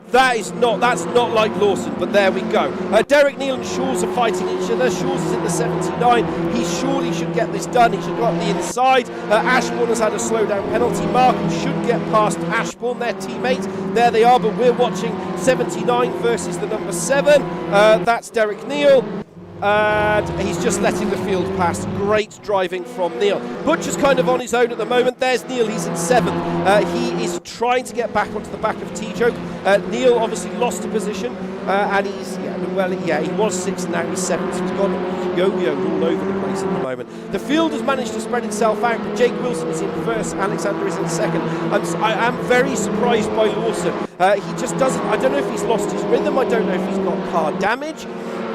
That's not like Lawson, but there we go. Derek Neal and Shaw's are fighting each other. Shaw's is in the 79. He surely should get this done. He should go up the inside. Ashbourne has had a slowdown penalty. Markham should get past Ashbourne, their teammate. There they are, but we're watching 79 versus the number 7. That's Derek Neal. And he's just letting the field pass. Great driving from Neil. Butcher's kind of on his own at the moment. There's Neil, he's in 7th. He is trying to get back onto the back of T-Joke. Neil obviously lost a position, and he's, he was 6th, now he's 7th. So he's gone yo-yoed all over the place at the moment. The field has managed to spread itself out, but Jake Wilson is in 1st, Alexander is in 2nd. I am very surprised by Lawson. He just doesn't, I don't know if he's lost his rhythm, I don't know if he's got car damage.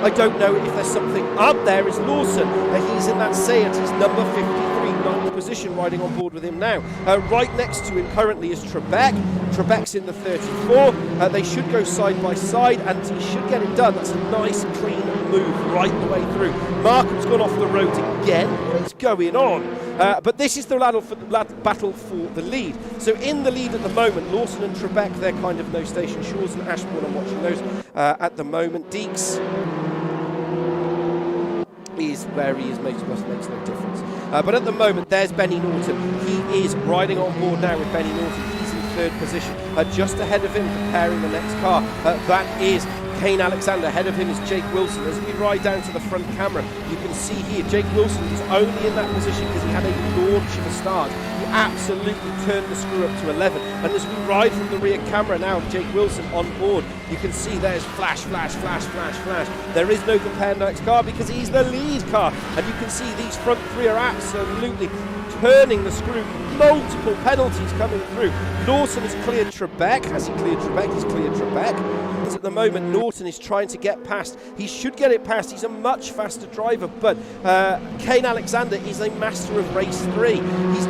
I don't know if there's something up there. Is Lawson. He's in that Seat. He's number 53, 9th position, riding on board with him now. Right next to him currently is Trebek. Trebek's in the 34. They should go side by side, and he should get it done. That's a nice, clean move right the way through. Markham's gone off the road again. What is going on? But this is the battle for the lead. So in the lead at the moment, Lawson and Trebek, they're kind of no station. Shores and Ashbourne, I'm watching those at the moment. Deeks is where he is, makes no difference. But at the moment, there's Benny Norton. He is riding on board now with Benny Norton. He's in 3rd position. Just ahead of him, preparing the next car. That is Kane Alexander. Ahead of him is Jake Wilson. As we ride down to the front camera, you can see here Jake Wilson is only in that position because he had a launch of a start. He absolutely turned the screw up to 11. And as we ride from the rear camera now, Jake Wilson on board, you can see there's flash, flash, flash, flash, flash. There is no compare next car because he's the lead car. And you can see these front three are absolutely turning the screw. Multiple penalties coming through. Lawson has cleared Trebek. Has he cleared Trebek? He's cleared Trebek. At the moment, Norton is trying to get past. He should get it past. He's a much faster driver, but Kane Alexander is a master of race 3. He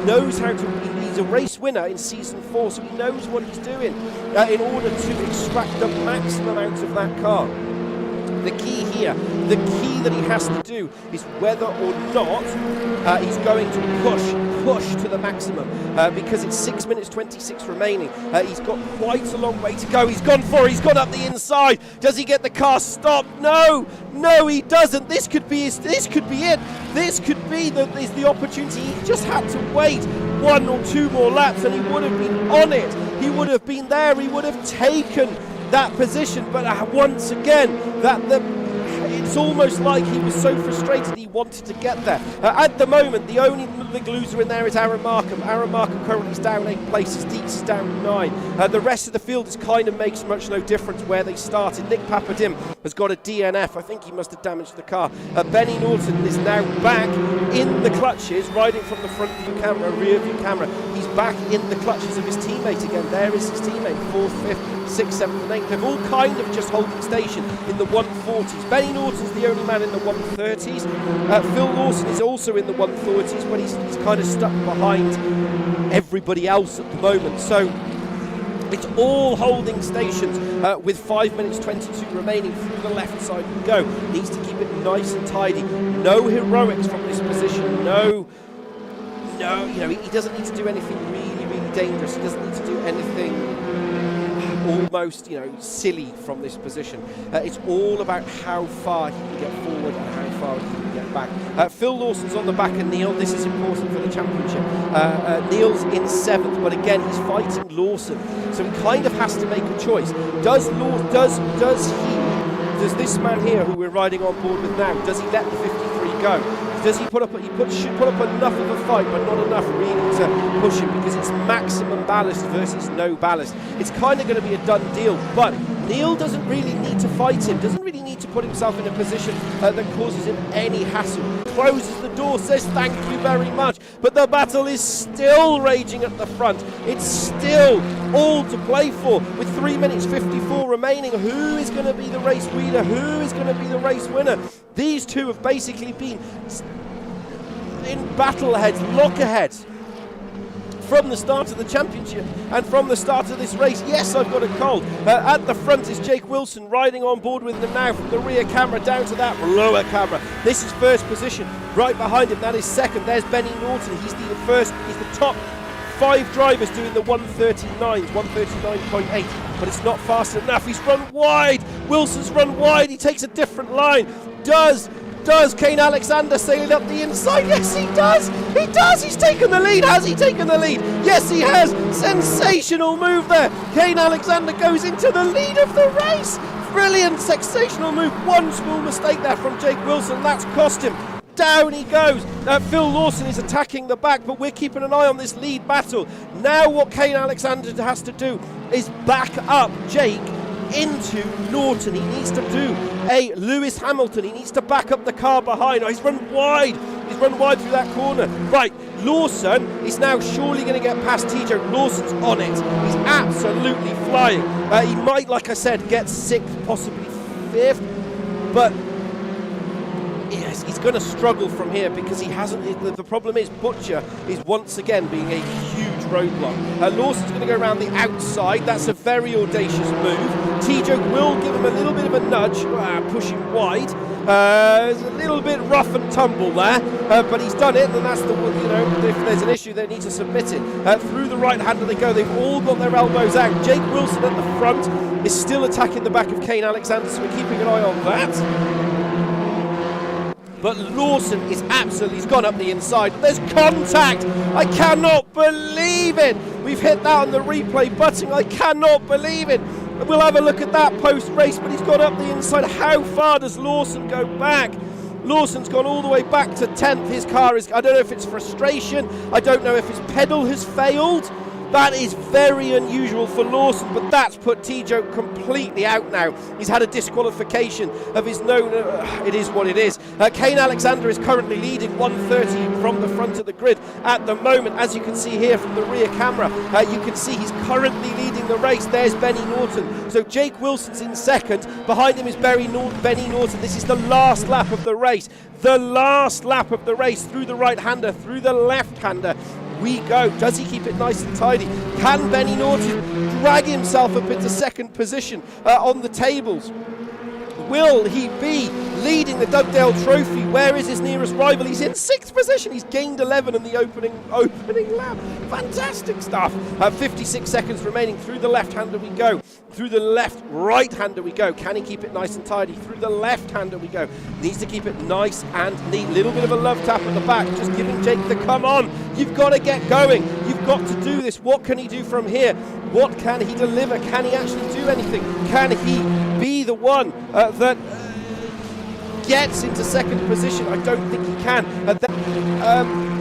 knows how to. He's a race winner in season 4, so he knows what he's doing in order to extract the maximum out of that car. The key here, the key that he has to do is whether or not he's going to push to the maximum because it's 6 minutes 26 remaining. He's got quite a long way to go. He's gone up the inside. Does he get the car stopped? No, he doesn't. This could be it. This could be the opportunity. He just had to wait 1 or 2 more laps and he would have been on it. He would have been there. He would have taken that position, but once again, it's almost like he was so frustrated he wanted to get there. At the moment, the only big loser in there is Aaron Markham. Aaron Markham currently is down 8 places, Deeks is down 9. The rest of the field is kind of makes much no difference where they started. Nick Papadim has got a DNF. I think he must have damaged the car. Benny Norton is now back in the clutches, riding from the front view camera, rear view camera. He's back in the clutches of his teammate again. There is his teammate, 4th, 5th, 6th, 7th and 8th. They're all kind of just holding station in the 140s. Benny Norton's the only man in the 130s. Phil Lawson is also in the 130s, but he's kind of stuck behind everybody else at the moment. So it's all holding stations with 5 minutes 22 remaining. Through the left side we go. Needs to keep it nice and tidy. No heroics from this position. No, he doesn't need to do anything really, really dangerous. He doesn't need to do anything almost, silly from this position. It's all about how far he can get forward and how far he can get back. Phil Lawson's on the back of Neil. This is important for the championship. Neil's in 7th, but again, he's fighting Lawson. So he kind of has to make a choice. Does this man here, who we're riding on board with now, does he let the 53 go? Does he should put up enough of a fight, but not enough really to push him, because it's maximum ballast versus no ballast. It's kind of going to be a done deal, but Neil doesn't really need to fight him, doesn't really need to put himself in a position that causes him any hassle. Closes the door, says thank you very much, but the battle is still raging at the front. It's still all to play for with 3 minutes 54 remaining. Who is going to be the race leader? Who is going to be the race winner? These two have basically been in battle ahead, lockerheads from the start of the championship and from the start of this race. Yes, I've got a cold. At the front is Jake Wilson riding on board with them now from the rear camera down to that lower camera. This is 1st position. Right behind him, that is 2nd. There's Benny Norton. He's the first. He's the top 5 drivers doing the 139s, 139.8. But it's not fast enough. He's run wide. Wilson's run wide. He takes a different line. Does Kane Alexander sail it up the inside? Yes, he does. He does. He's taken the lead. Has he taken the lead? Yes, he has. Sensational move there. Kane Alexander goes into the lead of the race. brilliant, sensational move. One small mistake there from Jake Wilson. That's cost him. Down he goes. Phil Lawson is attacking the back, but we're keeping an eye on this lead battle. Now what Kane Alexander has to do is back up Jake into Norton. He needs to do a Lewis Hamilton. He needs to back up the car behind. Oh, he's run wide. He's run wide through that corner. Right, Lawson is now surely going to get past TJ. Lawson's on it. He's absolutely flying. He might, like I said, get 6th, possibly 5th, but yes, he's going to struggle from here because he hasn't. The problem is Butcher is once again being a huge roadblock. Lawson's going to go around the outside. That's a very audacious move. TJ will give him a little bit of a nudge, pushing wide. It's a little bit rough and tumble there, but he's done it, and that's the one. You know, if there's an issue, they need to submit it. Through the right hander they go. They've all got their elbows out. Jake Wilson at the front is still attacking the back of Kane Alexander, so we're keeping an eye on that. But Lawson is absolutely, he's gone up the inside. There's contact. I cannot believe it. We've hit that on the replay button. I cannot believe it. We'll have a look at that post-race, but he's gone up the inside. How far does Lawson go back? Lawson's gone all the way back to 10th. His car is, I don't know if it's frustration. I don't know if his pedal has failed. That is very unusual for Lawson, but that's put TJ completely out now. He's had a disqualification of his known. It is what it is. Kane Alexander is currently leading 130 from the front of the grid at the moment. As you can see here from the rear camera, you can see he's currently leading the race. There's Benny Norton. So Jake Wilson's in second. Behind him is Benny Norton. This is the last lap of the race. The last lap of the race through the right-hander, through the left-hander. We go. Does he keep it nice and tidy? Can Benny Norton drag himself up into second position on the tables? Will he be leading the Dugdale Trophy? Where is his nearest rival? He's in 6th position. He's gained 11 in the opening lap. Fantastic stuff. 56 seconds remaining. Through the left-hander we go. Through the right-hander we go. Can he keep it nice and tidy? Through the left-hander we go. Needs to keep it nice and neat. Little bit of a love tap at the back. Just giving Jake the come on. You've got to get going. You've got to do this. What can he do from here? What can he deliver? Can he actually do anything? Can he be the one that gets into second position? I don't think he can.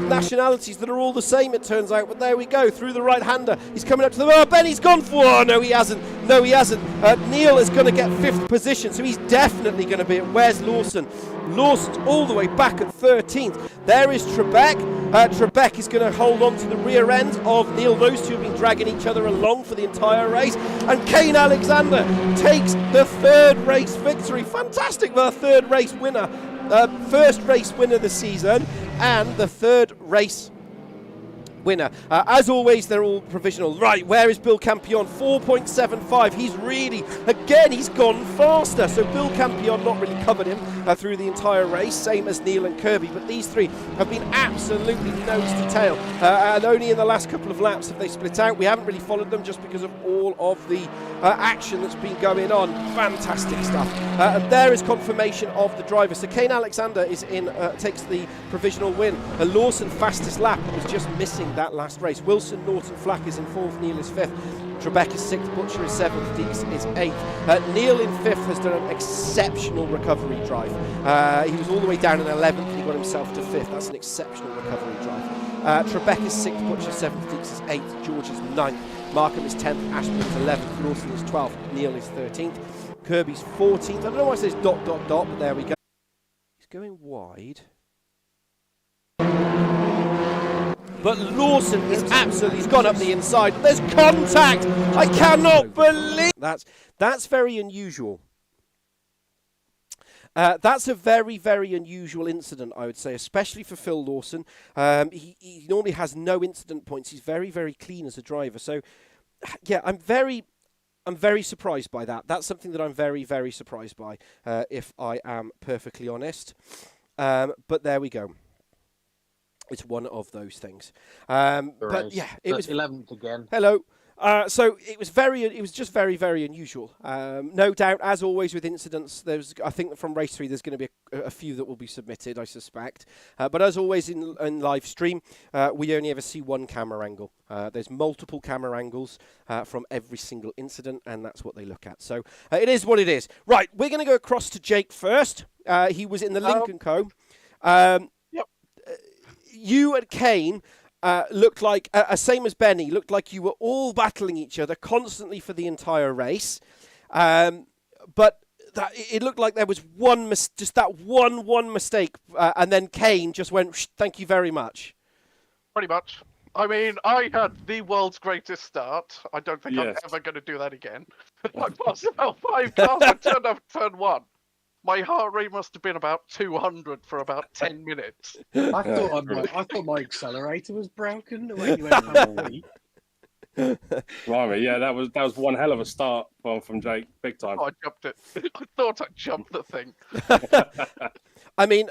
Nationalities that are all the same, it turns out, but there we go. Through the right-hander, he's coming up to the... Oh, Benny's gone for... Oh, no, he hasn't. No, he hasn't. Neil is going to get 5th position, so he's definitely going to be... Where's Lawson? Lawson's all the way back at 13th. There is Trebek. Trebek is going to hold on to the rear end of Neil. Those two have been dragging each other along for the entire race. And Kane Alexander takes the 3rd race victory. Fantastic for the 3rd race winner. First race winner this season and the 3rd race winner. As always, they're all provisional. Right, where is Bill Campion? 4.75. He's really, again, he's gone faster. So Bill Campion not really covered him through the entire race, same as Neil and Kirby. But these three have been absolutely nose to tail. And only in the last couple of laps have they split out. We haven't really followed them just because of all of the action that's been going on. Fantastic stuff. And there is confirmation of the driver. So Kane Alexander is in, takes the provisional win. Lawson fastest lap, was just missing that last race. Wilson, Norton, Flack is in 4th, Neil is 5th. Trebek is 6th, Butcher is 7th, Deeks is 8th. Neil in 5th has done an exceptional recovery drive. He was all the way down in 11th and he got himself to 5th. That's an exceptional recovery drive. Trebek is 6th, Butcher is 7th, Deeks is 8th, George is 9th, Markham is 10th, Ashton is 11th, Lawson is 12th, Neil is 13th, Kirby's 14th. I don't know why it says ... but there we go. He's going wide. But Lawson is absolutely, he's gone up the inside. There's contact. I cannot believe that's very unusual. That's a very, very unusual incident, I would say, especially for Phil Lawson. He normally has no incident points. He's very, very clean as a driver. So, yeah, I'm very surprised by that. That's something that I'm very, very surprised by, if I am perfectly honest. But there we go. It's one of those things. But yeah, it was 11th again. Hello. So it was just very, very unusual. No doubt, as always with incidents, I think that from race 3 there's going to be a few that will be submitted, I suspect. But as always in live stream, we only ever see one camera angle. There's multiple camera angles from every single incident, and that's what they look at. So it is what it is. Right, we're going to go across to Jake first. He was in the Lincoln Co. Yep. You and Kane looked like, same as Benny, looked like you were all battling each other constantly for the entire race. But it looked like there was just that one mistake, and then Kane just went, thank you very much. Pretty much. I mean, I had the world's greatest start. I don't think I'm ever going to do that again. I passed about 5 cars and turned up turn 1. My heart rate must have been about 200 for about 10 minutes. I thought my accelerator was broken when you went halfway. Blimey, yeah, that was one hell of a start from Jake, big time. Oh, I jumped it. I thought I jumped the thing. I mean,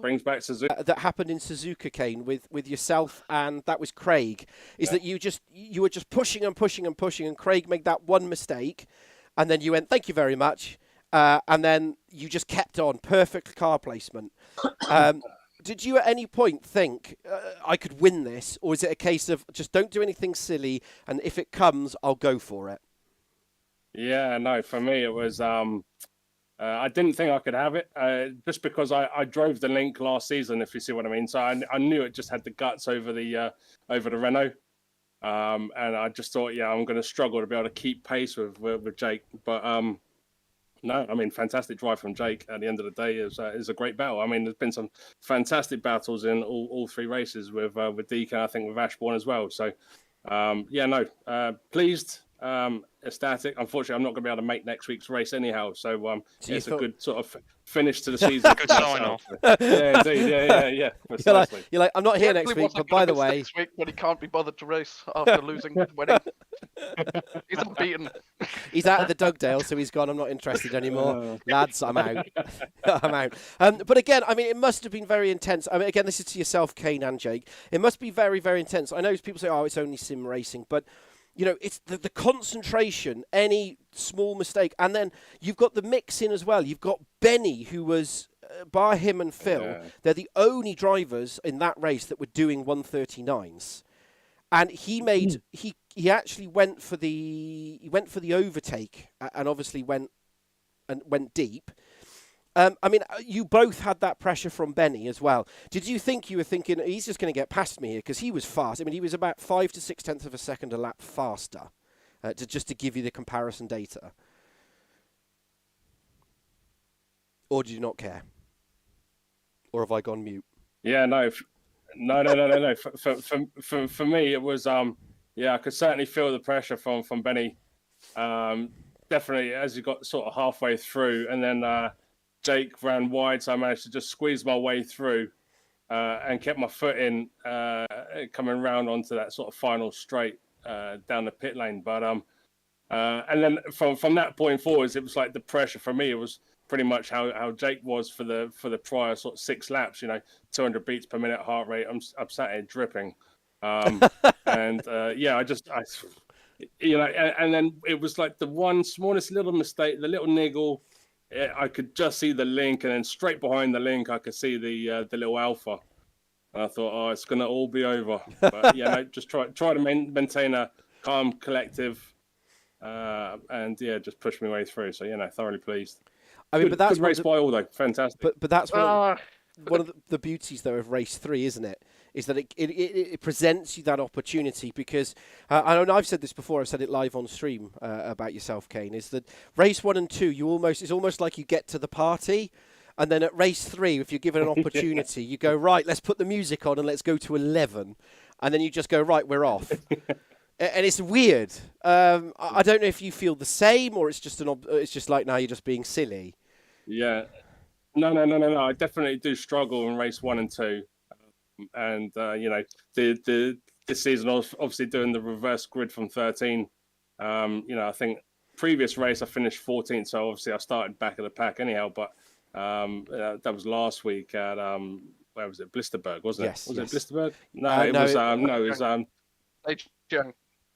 brings back Suzuka. That happened in Suzuka, Kane, with yourself, and that was Craig. That you were just pushing and pushing and pushing, and Craig made that one mistake, and then you went, thank you very much. And then you just kept on. Perfect car placement. Did you at any point think, I could win this? Or is it a case of just don't do anything silly, and if it comes, I'll go for it? Yeah, no, for me, it was... I didn't think I could have it, just because I drove the Link last season, if you see what I mean. So I knew it just had the guts over the Renault. And I just thought, I'm going to struggle to be able to keep pace with Jake. But... no, I mean, fantastic drive from Jake at the end of the day is a great battle. I mean, there's been some fantastic battles in all 3 races with DK, I think with Ashbourne as well. So, pleased, ecstatic. Unfortunately, I'm not going to be able to make next week's race anyhow. So, it's a good sort of finish to the season. Good sign off. Yeah, indeed. Yeah. You're like, I'm not here next week, but by the way... Next week when he can't be bothered to race after losing the wedding. He's unbeaten. He's out of the Dugdale, so he's gone, I'm not interested anymore. Lads, I'm out. I'm out. But again, I mean, it must have been very intense. I mean, again, this is to yourself, Kane and Jake. It must be very, very intense. I know people say, it's only sim racing, but... You know, it's the concentration, any small mistake. And then you've got the mix in as well. You've got Benny, who was, bar him and Phil, they're the only drivers in that race that were doing 139s. And he made, he actually went for the overtake and obviously went deep. I mean, you both had that pressure from Benny as well. Did you think you were thinking, he's just going to get past me here? Because he was fast. I mean, he was about 5 to 6 tenths of a second a lap faster, to give you the comparison data. Or did you not care? Or have I gone mute? Yeah, no. For me, it was, I could certainly feel the pressure from Benny. Definitely as you got sort of halfway through, and then... Jake ran wide, so I managed to just squeeze my way through and kept my foot in, coming round onto that sort of final straight down the pit lane. But and then from that point forwards, it was like the pressure for me. It was pretty much how Jake was for the prior sort of 6 laps. 200 beats per minute heart rate. I'm sat here dripping, and and then it was like the one smallest little mistake, the little niggle. I could just see the link, and then straight behind the link, I could see the little Alpha. And I thought, it's going to all be over. But just try to maintain a calm, collective, and just push my way through. So thoroughly pleased. I mean, but that's good race by all though, fantastic. But that's one of the beauties though of race 3, isn't it? Is that it presents you that opportunity because I know I've said this before. I've said it live on stream about yourself, Kane. Is that race 1 and 2? It's almost like you get to the party, and then at race 3, if you're given an opportunity, you go right. Let's put the music on and let's go to 11, and then you just go right. We're off, and it's weird. I don't know if you feel the same or it's just like now you're just being silly. Yeah, no. I definitely do struggle in race 1 and 2. And this season I was obviously doing the reverse grid from 13. I think previous race I finished 14th, so obviously I started back of the pack anyhow. But that was last week at where was it? Blisterberg, wasn't it? Yes. Was it Blisterberg? No, it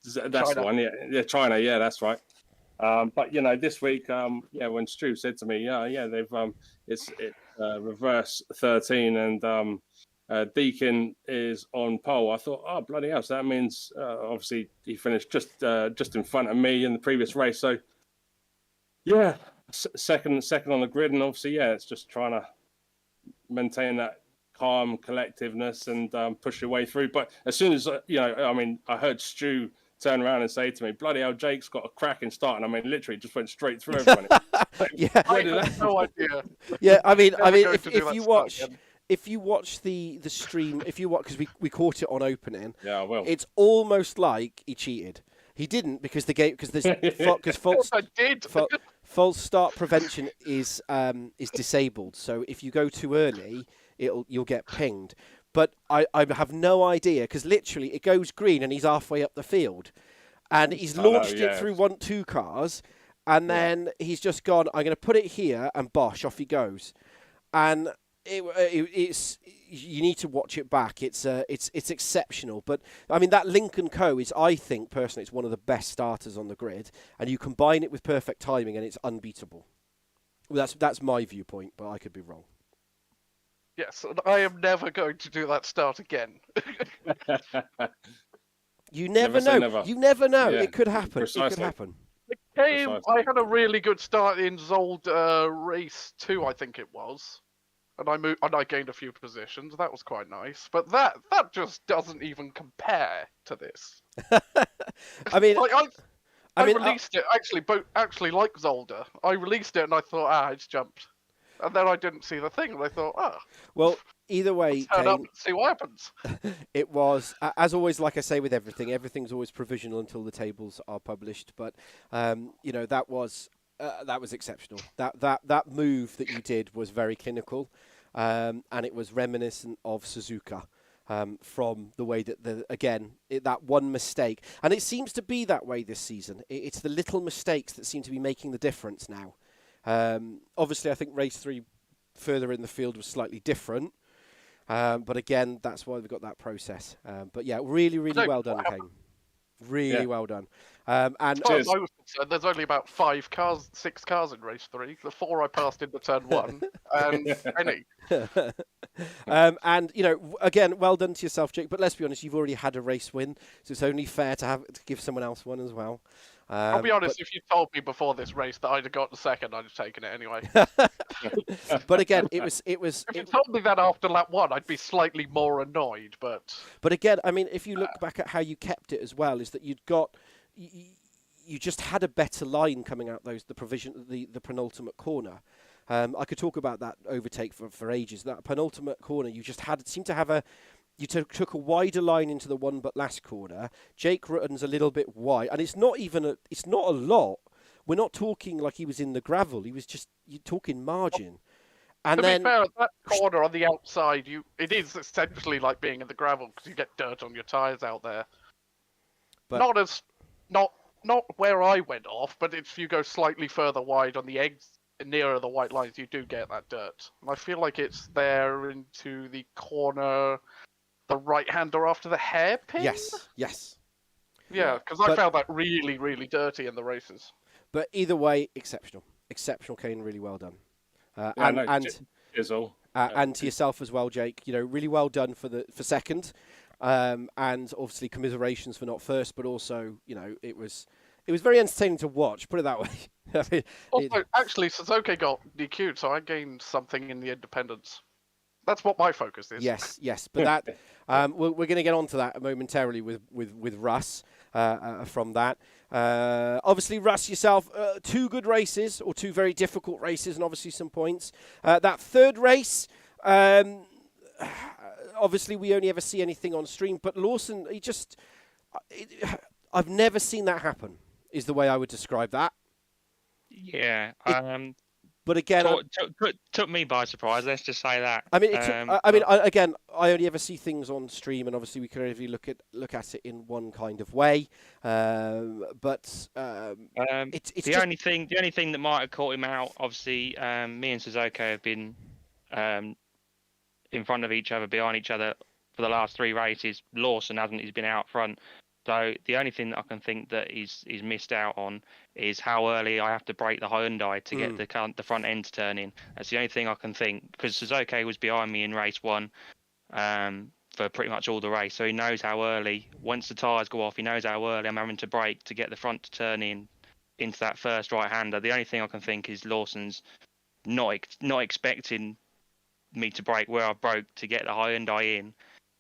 was That's the China. one. Yeah, China. Yeah, that's right. But this week, when Stu said to me, they've it's reverse 13 and Deacon is on pole. I thought, oh bloody hell! So that means obviously he finished just in front of me in the previous race. So yeah, second on the grid, and obviously it's just trying to maintain that calm collectiveness and push your way through. But as soon as I heard Stu turn around and say to me, bloody hell, Jake's got a cracking start, and I mean literally just went straight through everyone. Yeah, I have no idea. yeah. I mean, Never going to do if that you start watch. again. If you watch the stream, if you watch, because we caught it on opening, Yeah, I will. it's almost like he cheated. He didn't, because the game, because there's false I did. false start prevention is disabled. So if you go too early, you'll get pinged. But I have no idea, because literally it goes green and he's halfway up the field, and he's launched it through 1-2 cars, and then he's just gone, I'm going to put it here, and bosh, off he goes. And it's you need to watch it back. It's exceptional. But I mean, that Lincoln Co is, I think personally, it's one of the best starters on the grid, and you combine it with perfect timing, and it's unbeatable. Well, that's my viewpoint, but I could be wrong. Yes, and I am never going to do that start again. You never say know. never. You never know. Yeah, it could happen. precisely. It could happen. I had a really good start in Zold race 2, I think it was. And I moved, and I gained a few positions. That was quite nice. But that just doesn't even compare to this. I mean, I released it actually like Zolder. I released it and I thought, it's jumped, and then I didn't see the thing, and I thought, well, either way, turn up Kane, and see what happens. it was, as always, like I say with everything, everything's always provisional until the tables are published. But that was exceptional. That move that you did was very clinical, and it was reminiscent of Suzuka. From the way that that one mistake, and it seems to be that way this season. It's the little mistakes that seem to be making the difference now. Obviously, I think race 3 further in the field was slightly different, but again, that's why we've got that process. But yeah, really well done, Kane. Really well done. And as far as I was concerned, there's only about 6 cars in race 3. The 4 I passed into turn 1, and Penny. And again, well done to yourself, Jake. But let's be honest, you've already had a race win, so it's only fair to give someone else one as well. I'll be honest, if you told me before this race that I'd have got the second, I'd have taken it anyway. But again, it was. If you told me that after lap 1, I'd be slightly more annoyed. But again, I mean, if you look back at how you kept it as well, is that you just had a better line coming out the penultimate corner. I could talk about that overtake for ages. That penultimate corner, you just seemed to have you took a wider line into the one but last corner. Jake Rutten's a little bit wide, and it's not a lot. We're not talking like he was in the gravel. He was you're talking margin. And to be fair, that corner on the outside, it is essentially like being in the gravel because you get dirt on your tyres out there. But not where I went off, but if you go slightly further wide on the eggs nearer the white lines, you do get that dirt. And I feel like it's there into the corner, the right-hander after the hairpin? Yes. Yeah, because I found that really, really dirty in the races. But either way, exceptional, Kane. Really well done. And to yourself as well, Jake. Really well done for second, and obviously commiserations for not first. But also, it was very entertaining to watch. Put it that way. Actually, Suzuki got DQ'd, so I gained something in the independents. That's what my focus is. Yes. But that we're going to get onto that momentarily with Russ from that. Obviously, Russ, yourself, 2 good races, or 2 very difficult races, and obviously some points. That third race, obviously we only ever see anything on stream, but Lawson, I've never seen that happen, is the way I would describe that. Yeah. But again, took me by surprise. Let's just say that. I mean, I only ever see things on stream, and obviously we can only look at it in one kind of way. It's the only thing that might have caught him out. Obviously, me and Suzuki have been in front of each other, behind each other for the last 3 races. Lawson hasn't. He's been out front. So the only thing that I can think that is missed out on is how early I have to brake the Hyundai to get the front end to turn in. That's the only thing I can think, because Suzuki was behind me in race 1 for pretty much all the race, so he knows how early, once the tyres go off, he knows how early I'm having to brake to get the front to turn in into that first right-hander. The only thing I can think is Lawson's not expecting me to brake where I broke to get the Hyundai in,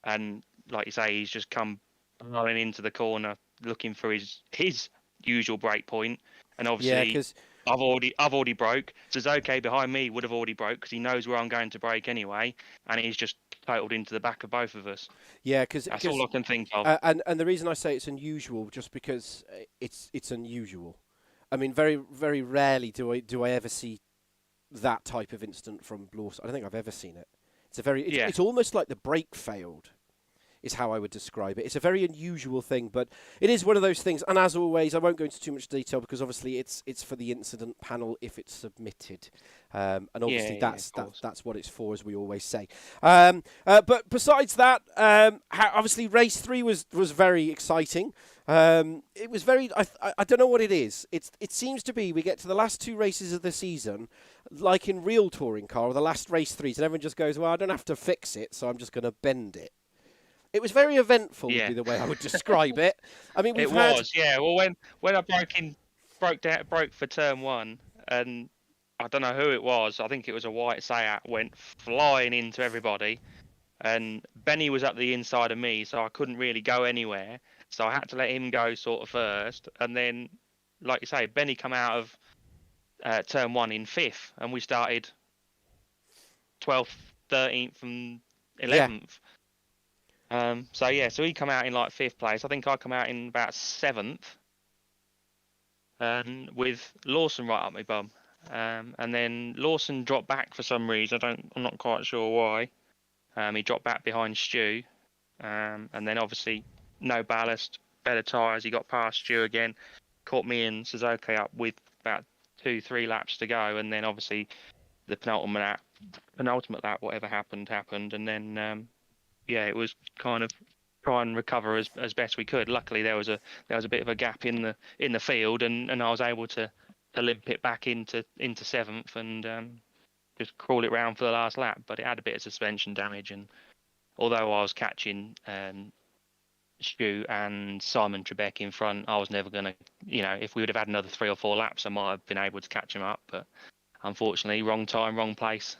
and like you say, he's just come running into the corner looking for his usual break point, and obviously I've already broke. Suzuki behind me would have already broke because he knows where I'm going to brake anyway, and he's just totaled into the back of both of us. Yeah, because that's all I can think of. And the reason I say it's unusual, just because it's unusual. I mean, very very rarely do I ever see that type of incident from Lawson. I don't think I've ever seen it. It's almost like the brake failed, is how I would describe it. It's a very unusual thing, but it is one of those things. And as always, I won't go into too much detail because obviously it's for the incident panel if it's submitted, and obviously that's what it's for, as we always say. But besides that, obviously race 3 was very exciting. It was very. I don't know what it is. It seems to be we get to the last 2 races of the season, like in real touring car, or the last race 3s, and everyone just goes, "Well, I don't have to fix it, so I'm just going to bend it." It was very eventful, would be the way I would describe it. I mean, was. Well, when I broke for turn 1, and I don't know who it was. I think it was a white Seat, went flying into everybody, and Benny was up the inside of me, so I couldn't really go anywhere. So I had to let him go sort of first, and then, like you say, Benny come out of turn 1 in 5th, and we started 12th, 13th, and 11th. So he come out in like 5th place. I think I come out in about 7th, and with Lawson right up my bum. And then Lawson dropped back for some reason. I'm not quite sure why. He dropped back behind Stu, and then obviously no ballast, better tyres. He got past Stu again, caught me and Suzuki up with about 2-3 laps to go, and then obviously the penultimate lap, whatever happened, and then. It was kind of try and recover as best we could. Luckily, there was a bit of a gap in the field, and I was able to limp it back into 7th and just crawl it round for the last lap. But it had a bit of suspension damage, and although I was catching Stu and Simon Trebek in front, I was never going to, if we would have had another 3 or 4 laps, I might have been able to catch him up. But unfortunately, wrong time, wrong place.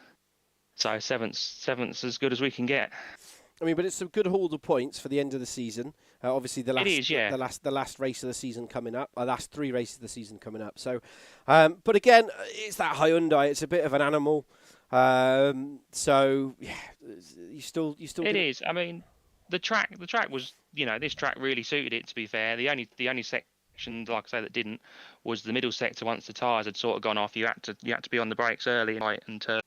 So 7th's as good as we can get. I mean, but it's some good haul of points for the end of the season. Obviously, the last race of the season coming up, last 3 races of the season coming up. So, but again, it's that Hyundai. It's a bit of an animal. So, you still. It is. I mean, the track was, this track really suited it. To be fair, the only section, like I say, that didn't was the middle sector. Once the tyres had sort of gone off, you had to be on the brakes early and turn.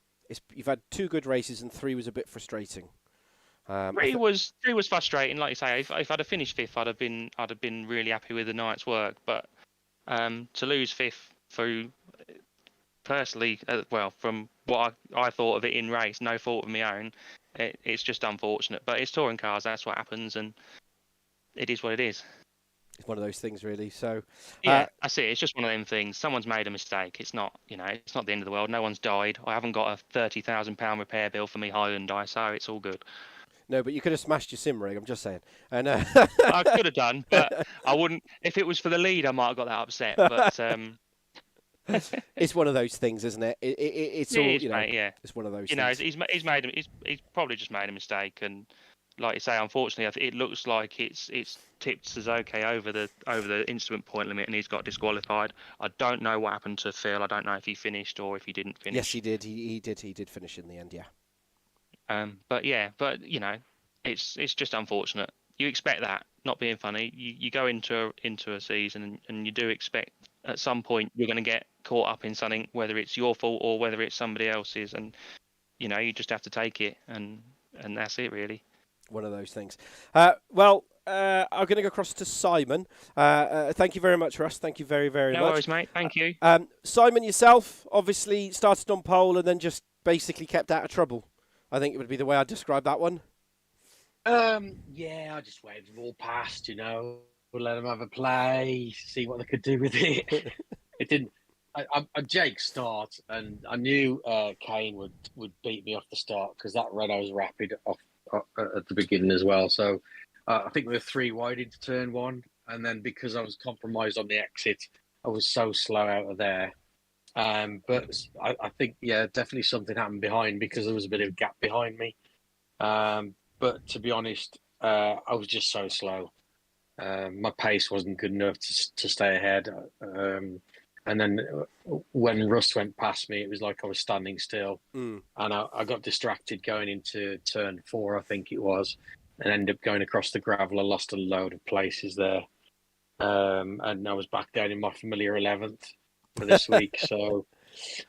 You've had 2 good races, and 3 was a bit frustrating. 3 was frustrating, like you say. If I'd have finished 5th, I'd have been really happy with the night's work. But to lose 5th through, personally, from what I thought of it in race, no fault of my own, it's just unfortunate. But it's touring cars, that's what happens, and it is what it is. It's one of those things, really. So that's it. It's just one of them things. Someone's made a mistake. It's not, it's not the end of the world. No one's died. I haven't got a £30,000 repair bill for me Hyundai, so it's all good. No, but you could have smashed your sim rig. I'm just saying. And I could have done, but I wouldn't. If it was for the lead, I might have got that upset. But it's one of those things, isn't it? It's all, mate, yeah. It's one of those. Things. He's probably just made a mistake, and like you say, unfortunately, it looks like it's tipped Suzuki over the instrument point limit, and he's got disqualified. I don't know what happened to Phil. I don't know if he finished or if he didn't finish. Yes, he did. He did finish in the end. Yeah. But it's just unfortunate. You expect that, not being funny. You go into a season and you do expect at some point you're going to get caught up in something, whether it's your fault or whether it's somebody else's, and you just have to take it, and that's it really. One of those things. I'm going to go across to Simon. Thank you very much, Russ. Thank you very, very much. No worries, mate. Thank you. Simon, yourself, obviously started on pole and then just basically kept out of trouble. I think it would be the way I'd describe that one. I just waved them all past, We'll let them have a play, see what they could do with it. It didn't. Jake start, and I knew Kane would beat me off the start because that Renault was rapid off at the beginning as well. So I think we were 3 wide into turn 1, and then because I was compromised on the exit, I was so slow out of there. But I think definitely something happened behind because there was a bit of gap behind me. But to be honest, I was just so slow. My pace wasn't good enough to stay ahead. And then when Rust went past me, it was like I was standing still. And I got distracted going into turn 4, I think it was, and ended up going across the gravel. I lost a load of places there. And I was back down in my familiar 11th for this week. So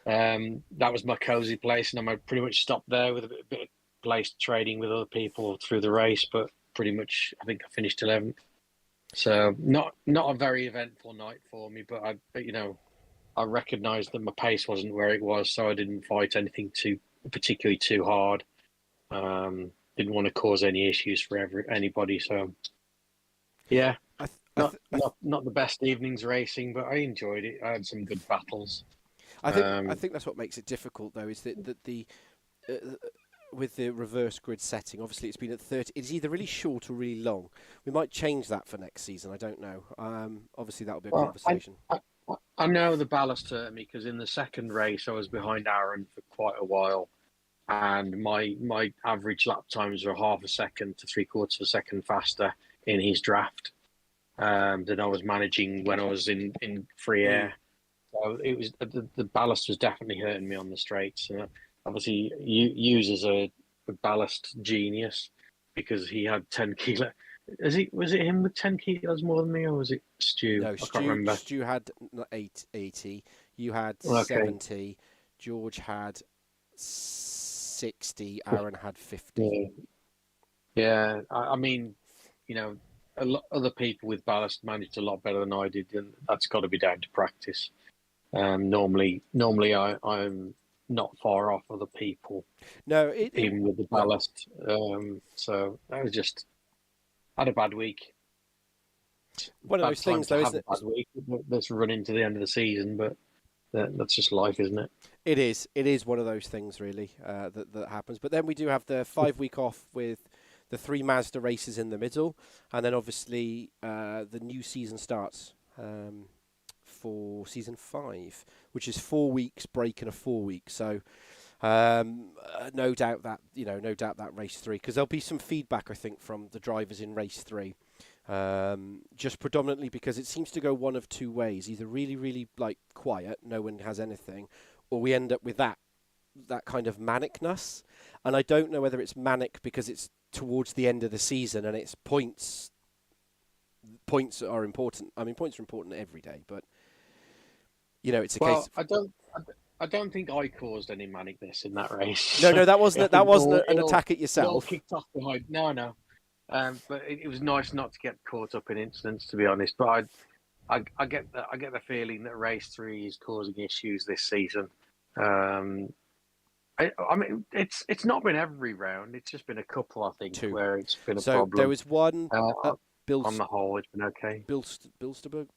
that was my cozy place. And I pretty much stopped there with a bit of place trading with other people through the race. But pretty much, I think I finished 11th. So not a very eventful night for me, but I recognised that my pace wasn't where it was, so I didn't fight anything particularly too hard. Didn't want to cause any issues for anybody. So yeah, not the best evenings racing, but I enjoyed it. I had some good battles. I think that's what makes it difficult, though, is that the with the reverse grid setting, obviously it's been at 30. It's either really short or really long. We might change that for next season. I don't know. Obviously that'll be a conversation. I know the ballast hurt me because in the second race I was behind Aaron for quite a while, and my average lap times were half a second to 3/4 of a second faster in his draft than I was managing when I was in free air. So it was the ballast was definitely hurting me on the straights. Obviously, uses a ballast genius because he had 10 kilo. Was it him with 10 kilos more than me, or was it Stu? No, I can't remember. Stu had 80. You had 70. George had 60. Aaron had 50. Yeah. I mean, a lot other people with ballast managed a lot better than I did, and that's got to be down to practice. Normally I'm not far off other people. No, even with the ballast. So I had a bad week. One of those things, though, isn't it? Bad week. Let's run into the end of the season, but that's just life, isn't it? It is. It is one of those things, really, that happens. But then we do have the 5-week off with the 3 Mazda races in the middle, and then obviously the new season starts for season 5, which is 4 weeks break and a 4 week. So no doubt that race 3, because there'll be some feedback, I think, from the drivers in race 3. Just predominantly because it seems to go one of 2 ways: either really, really quiet, no one has anything, or we end up with that kind of manicness. And I don't know whether it's manic because it's towards the end of the season and it's points are important. I mean, points are important every day, but it's a case. I don't think I caused any manicness in that race. No, that wasn't an attack at yourself. It all kicked off behind. No. But it was nice not to get caught up in incidents, to be honest. But I get the feeling that race 3 is causing issues this season. I mean, it's not been every round. It's just been a couple, I think, 2 where it's been a so problem. There was one. On the whole, it's been okay. Blisterberg,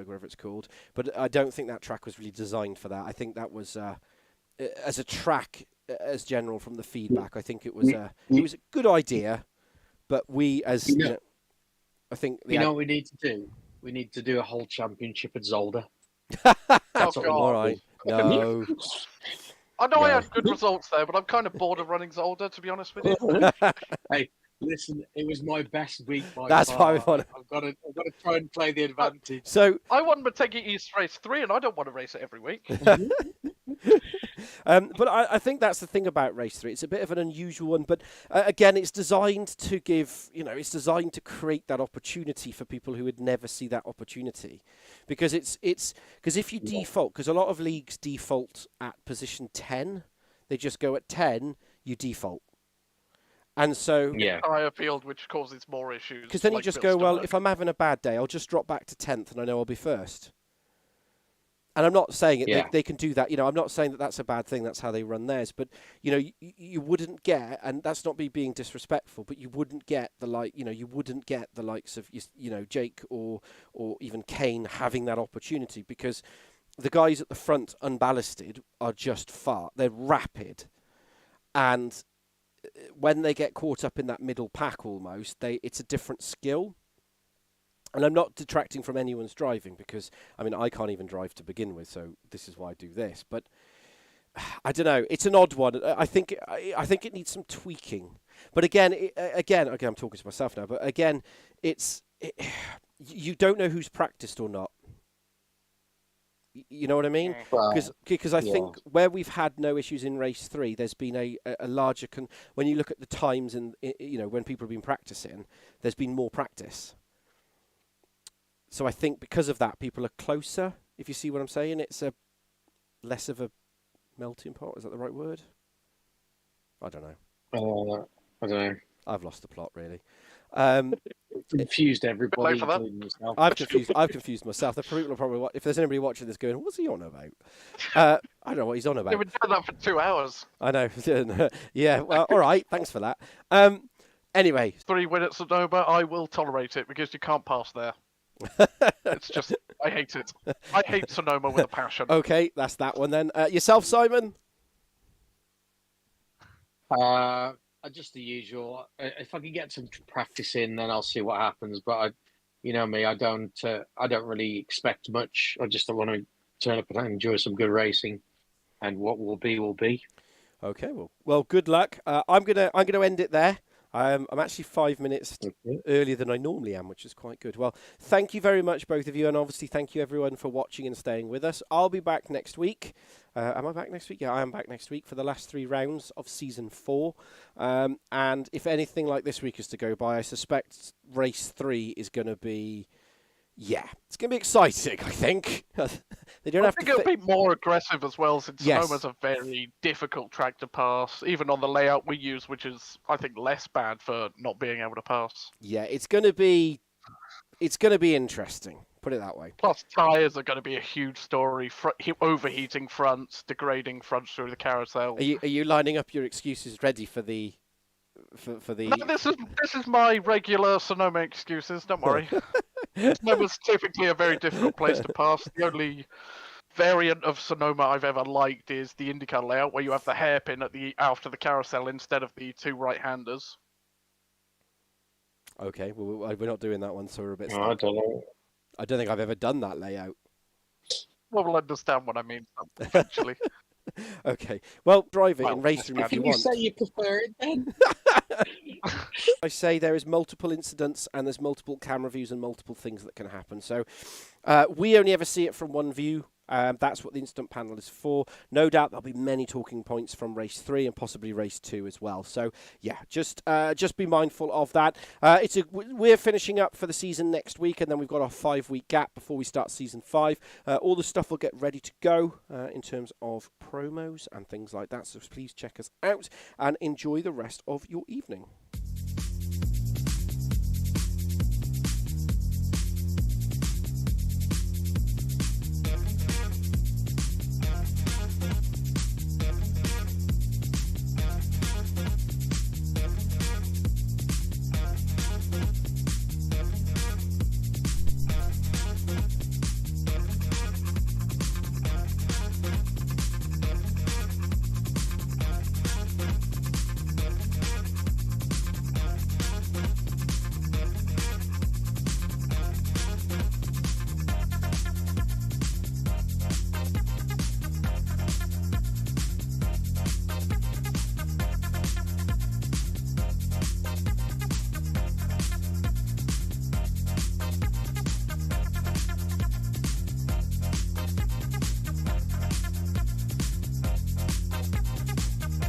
whatever it's called. But I don't think that track was really designed for that. I think that was as a track, as general from the feedback. I think it was a good idea, but we I think what we need to do. We need to do a whole championship at Zolder. That's all right. No. I know I had good results there, but I'm kind of bored of running Zolder, to be honest with you. Hey, listen, it was my best week by That's far. why I've got to try and play the advantage. So I won Motegi East Race 3, and I don't want to race it every week. But I think that's the thing about race 3. It's a bit of an unusual one, but again, it's designed to give, it's designed to create that opportunity for people who would never see that opportunity, because because if you default, because a lot of leagues default at position 10, they just go at 10, you default. And so, higher field, which causes more issues. Because then you just go, well, if I'm having a bad day, I'll just drop back to 10th and I know I'll be first. And I'm not saying it, Yeah. they can do that. I'm not saying that that's a bad thing. That's how they run theirs. But, you wouldn't get, and that's not me being disrespectful, but you wouldn't get you wouldn't get the likes of, Jake or even Kane having that opportunity, because the guys at the front unballasted are just they're rapid. And when they get caught up in that middle pack almost, it's a different skill. And I'm not detracting from anyone's driving, because, I can't even drive to begin with, so this is why I do this. But I don't know. It's an odd one. I think it needs some tweaking. But again, I'm talking to myself now. But again, you don't know who's practiced or not. You know what I mean? Because I think where we've had no issues in race 3, there's been a larger when you look at the times and when people have been practicing, there's been more practice. So I think because of that, people are closer. If you see what I'm saying, it's a less of a melting pot. Is that the right word? I don't know. I don't know. I've lost the plot, really. Confused everybody, for that. including yourself. I've confused myself. The people are probably, if there's anybody watching this going, what's he on about? I don't know what he's on about. We've been doing that for 2 hours. I know. Yeah, well, all right. Thanks for that. Anyway. 3 minutes of Sonoma, I will tolerate it, because you can't pass there. It's just, I hate it. I hate Sonoma with a passion. Okay, that's that one then. Yourself, Simon? Just the usual. If I can get some practice in, then I'll see what happens. But me, I don't really expect much. I just want to turn up and enjoy some good racing, and what will be will be. Okay, well, good luck. I'm gonna end it there. I'm actually 5 minutes earlier than I normally am, which is quite good. Well, thank you very much, both of you, and obviously thank you everyone for watching and staying with us. I'll be back next week. Am I back next week? Yeah, I am back next week for the last 3 rounds of Season 4. And if anything like this week is to go by, I suspect Race 3 is going to be... Yeah, it's going to be exciting, I think. They don't I have think to it'll be more aggressive as well, since Yes. Sonoma's a very difficult track to pass, even on the layout we use, which is, I think, less bad for not being able to pass. Yeah, it's going to be interesting. Put it that way. Plus, tyres are going to be a huge story. Overheating fronts, degrading fronts through the carousel. Are you lining up your excuses ready for the? For the... No, this is my regular Sonoma excuses. Don't worry. Sonoma's typically a very difficult place to pass. The only variant of Sonoma I've ever liked is the IndyCar layout, where you have the hairpin after the carousel instead of the 2 right-handers. Okay, well, we're not doing that one, so we're a bit. I don't know. I don't think I've ever done that layout. Well, we'll understand what I mean eventually. Okay. Well, drive it in Well, RaceRoom if Can you you want. say you prefer it then? I say there is multiple incidents and there's multiple camera views and multiple things that can happen. So we only ever see it from one view. That's what the incident panel is for. No doubt there'll be many talking points from race 3 and possibly race 2 as well. So yeah, just be mindful of that. We're finishing up for the season next week, and then we've got a 5-week gap before we start season 5. All the stuff will get ready to go in terms of promos and things like that. So please check us out and enjoy the rest of your evening.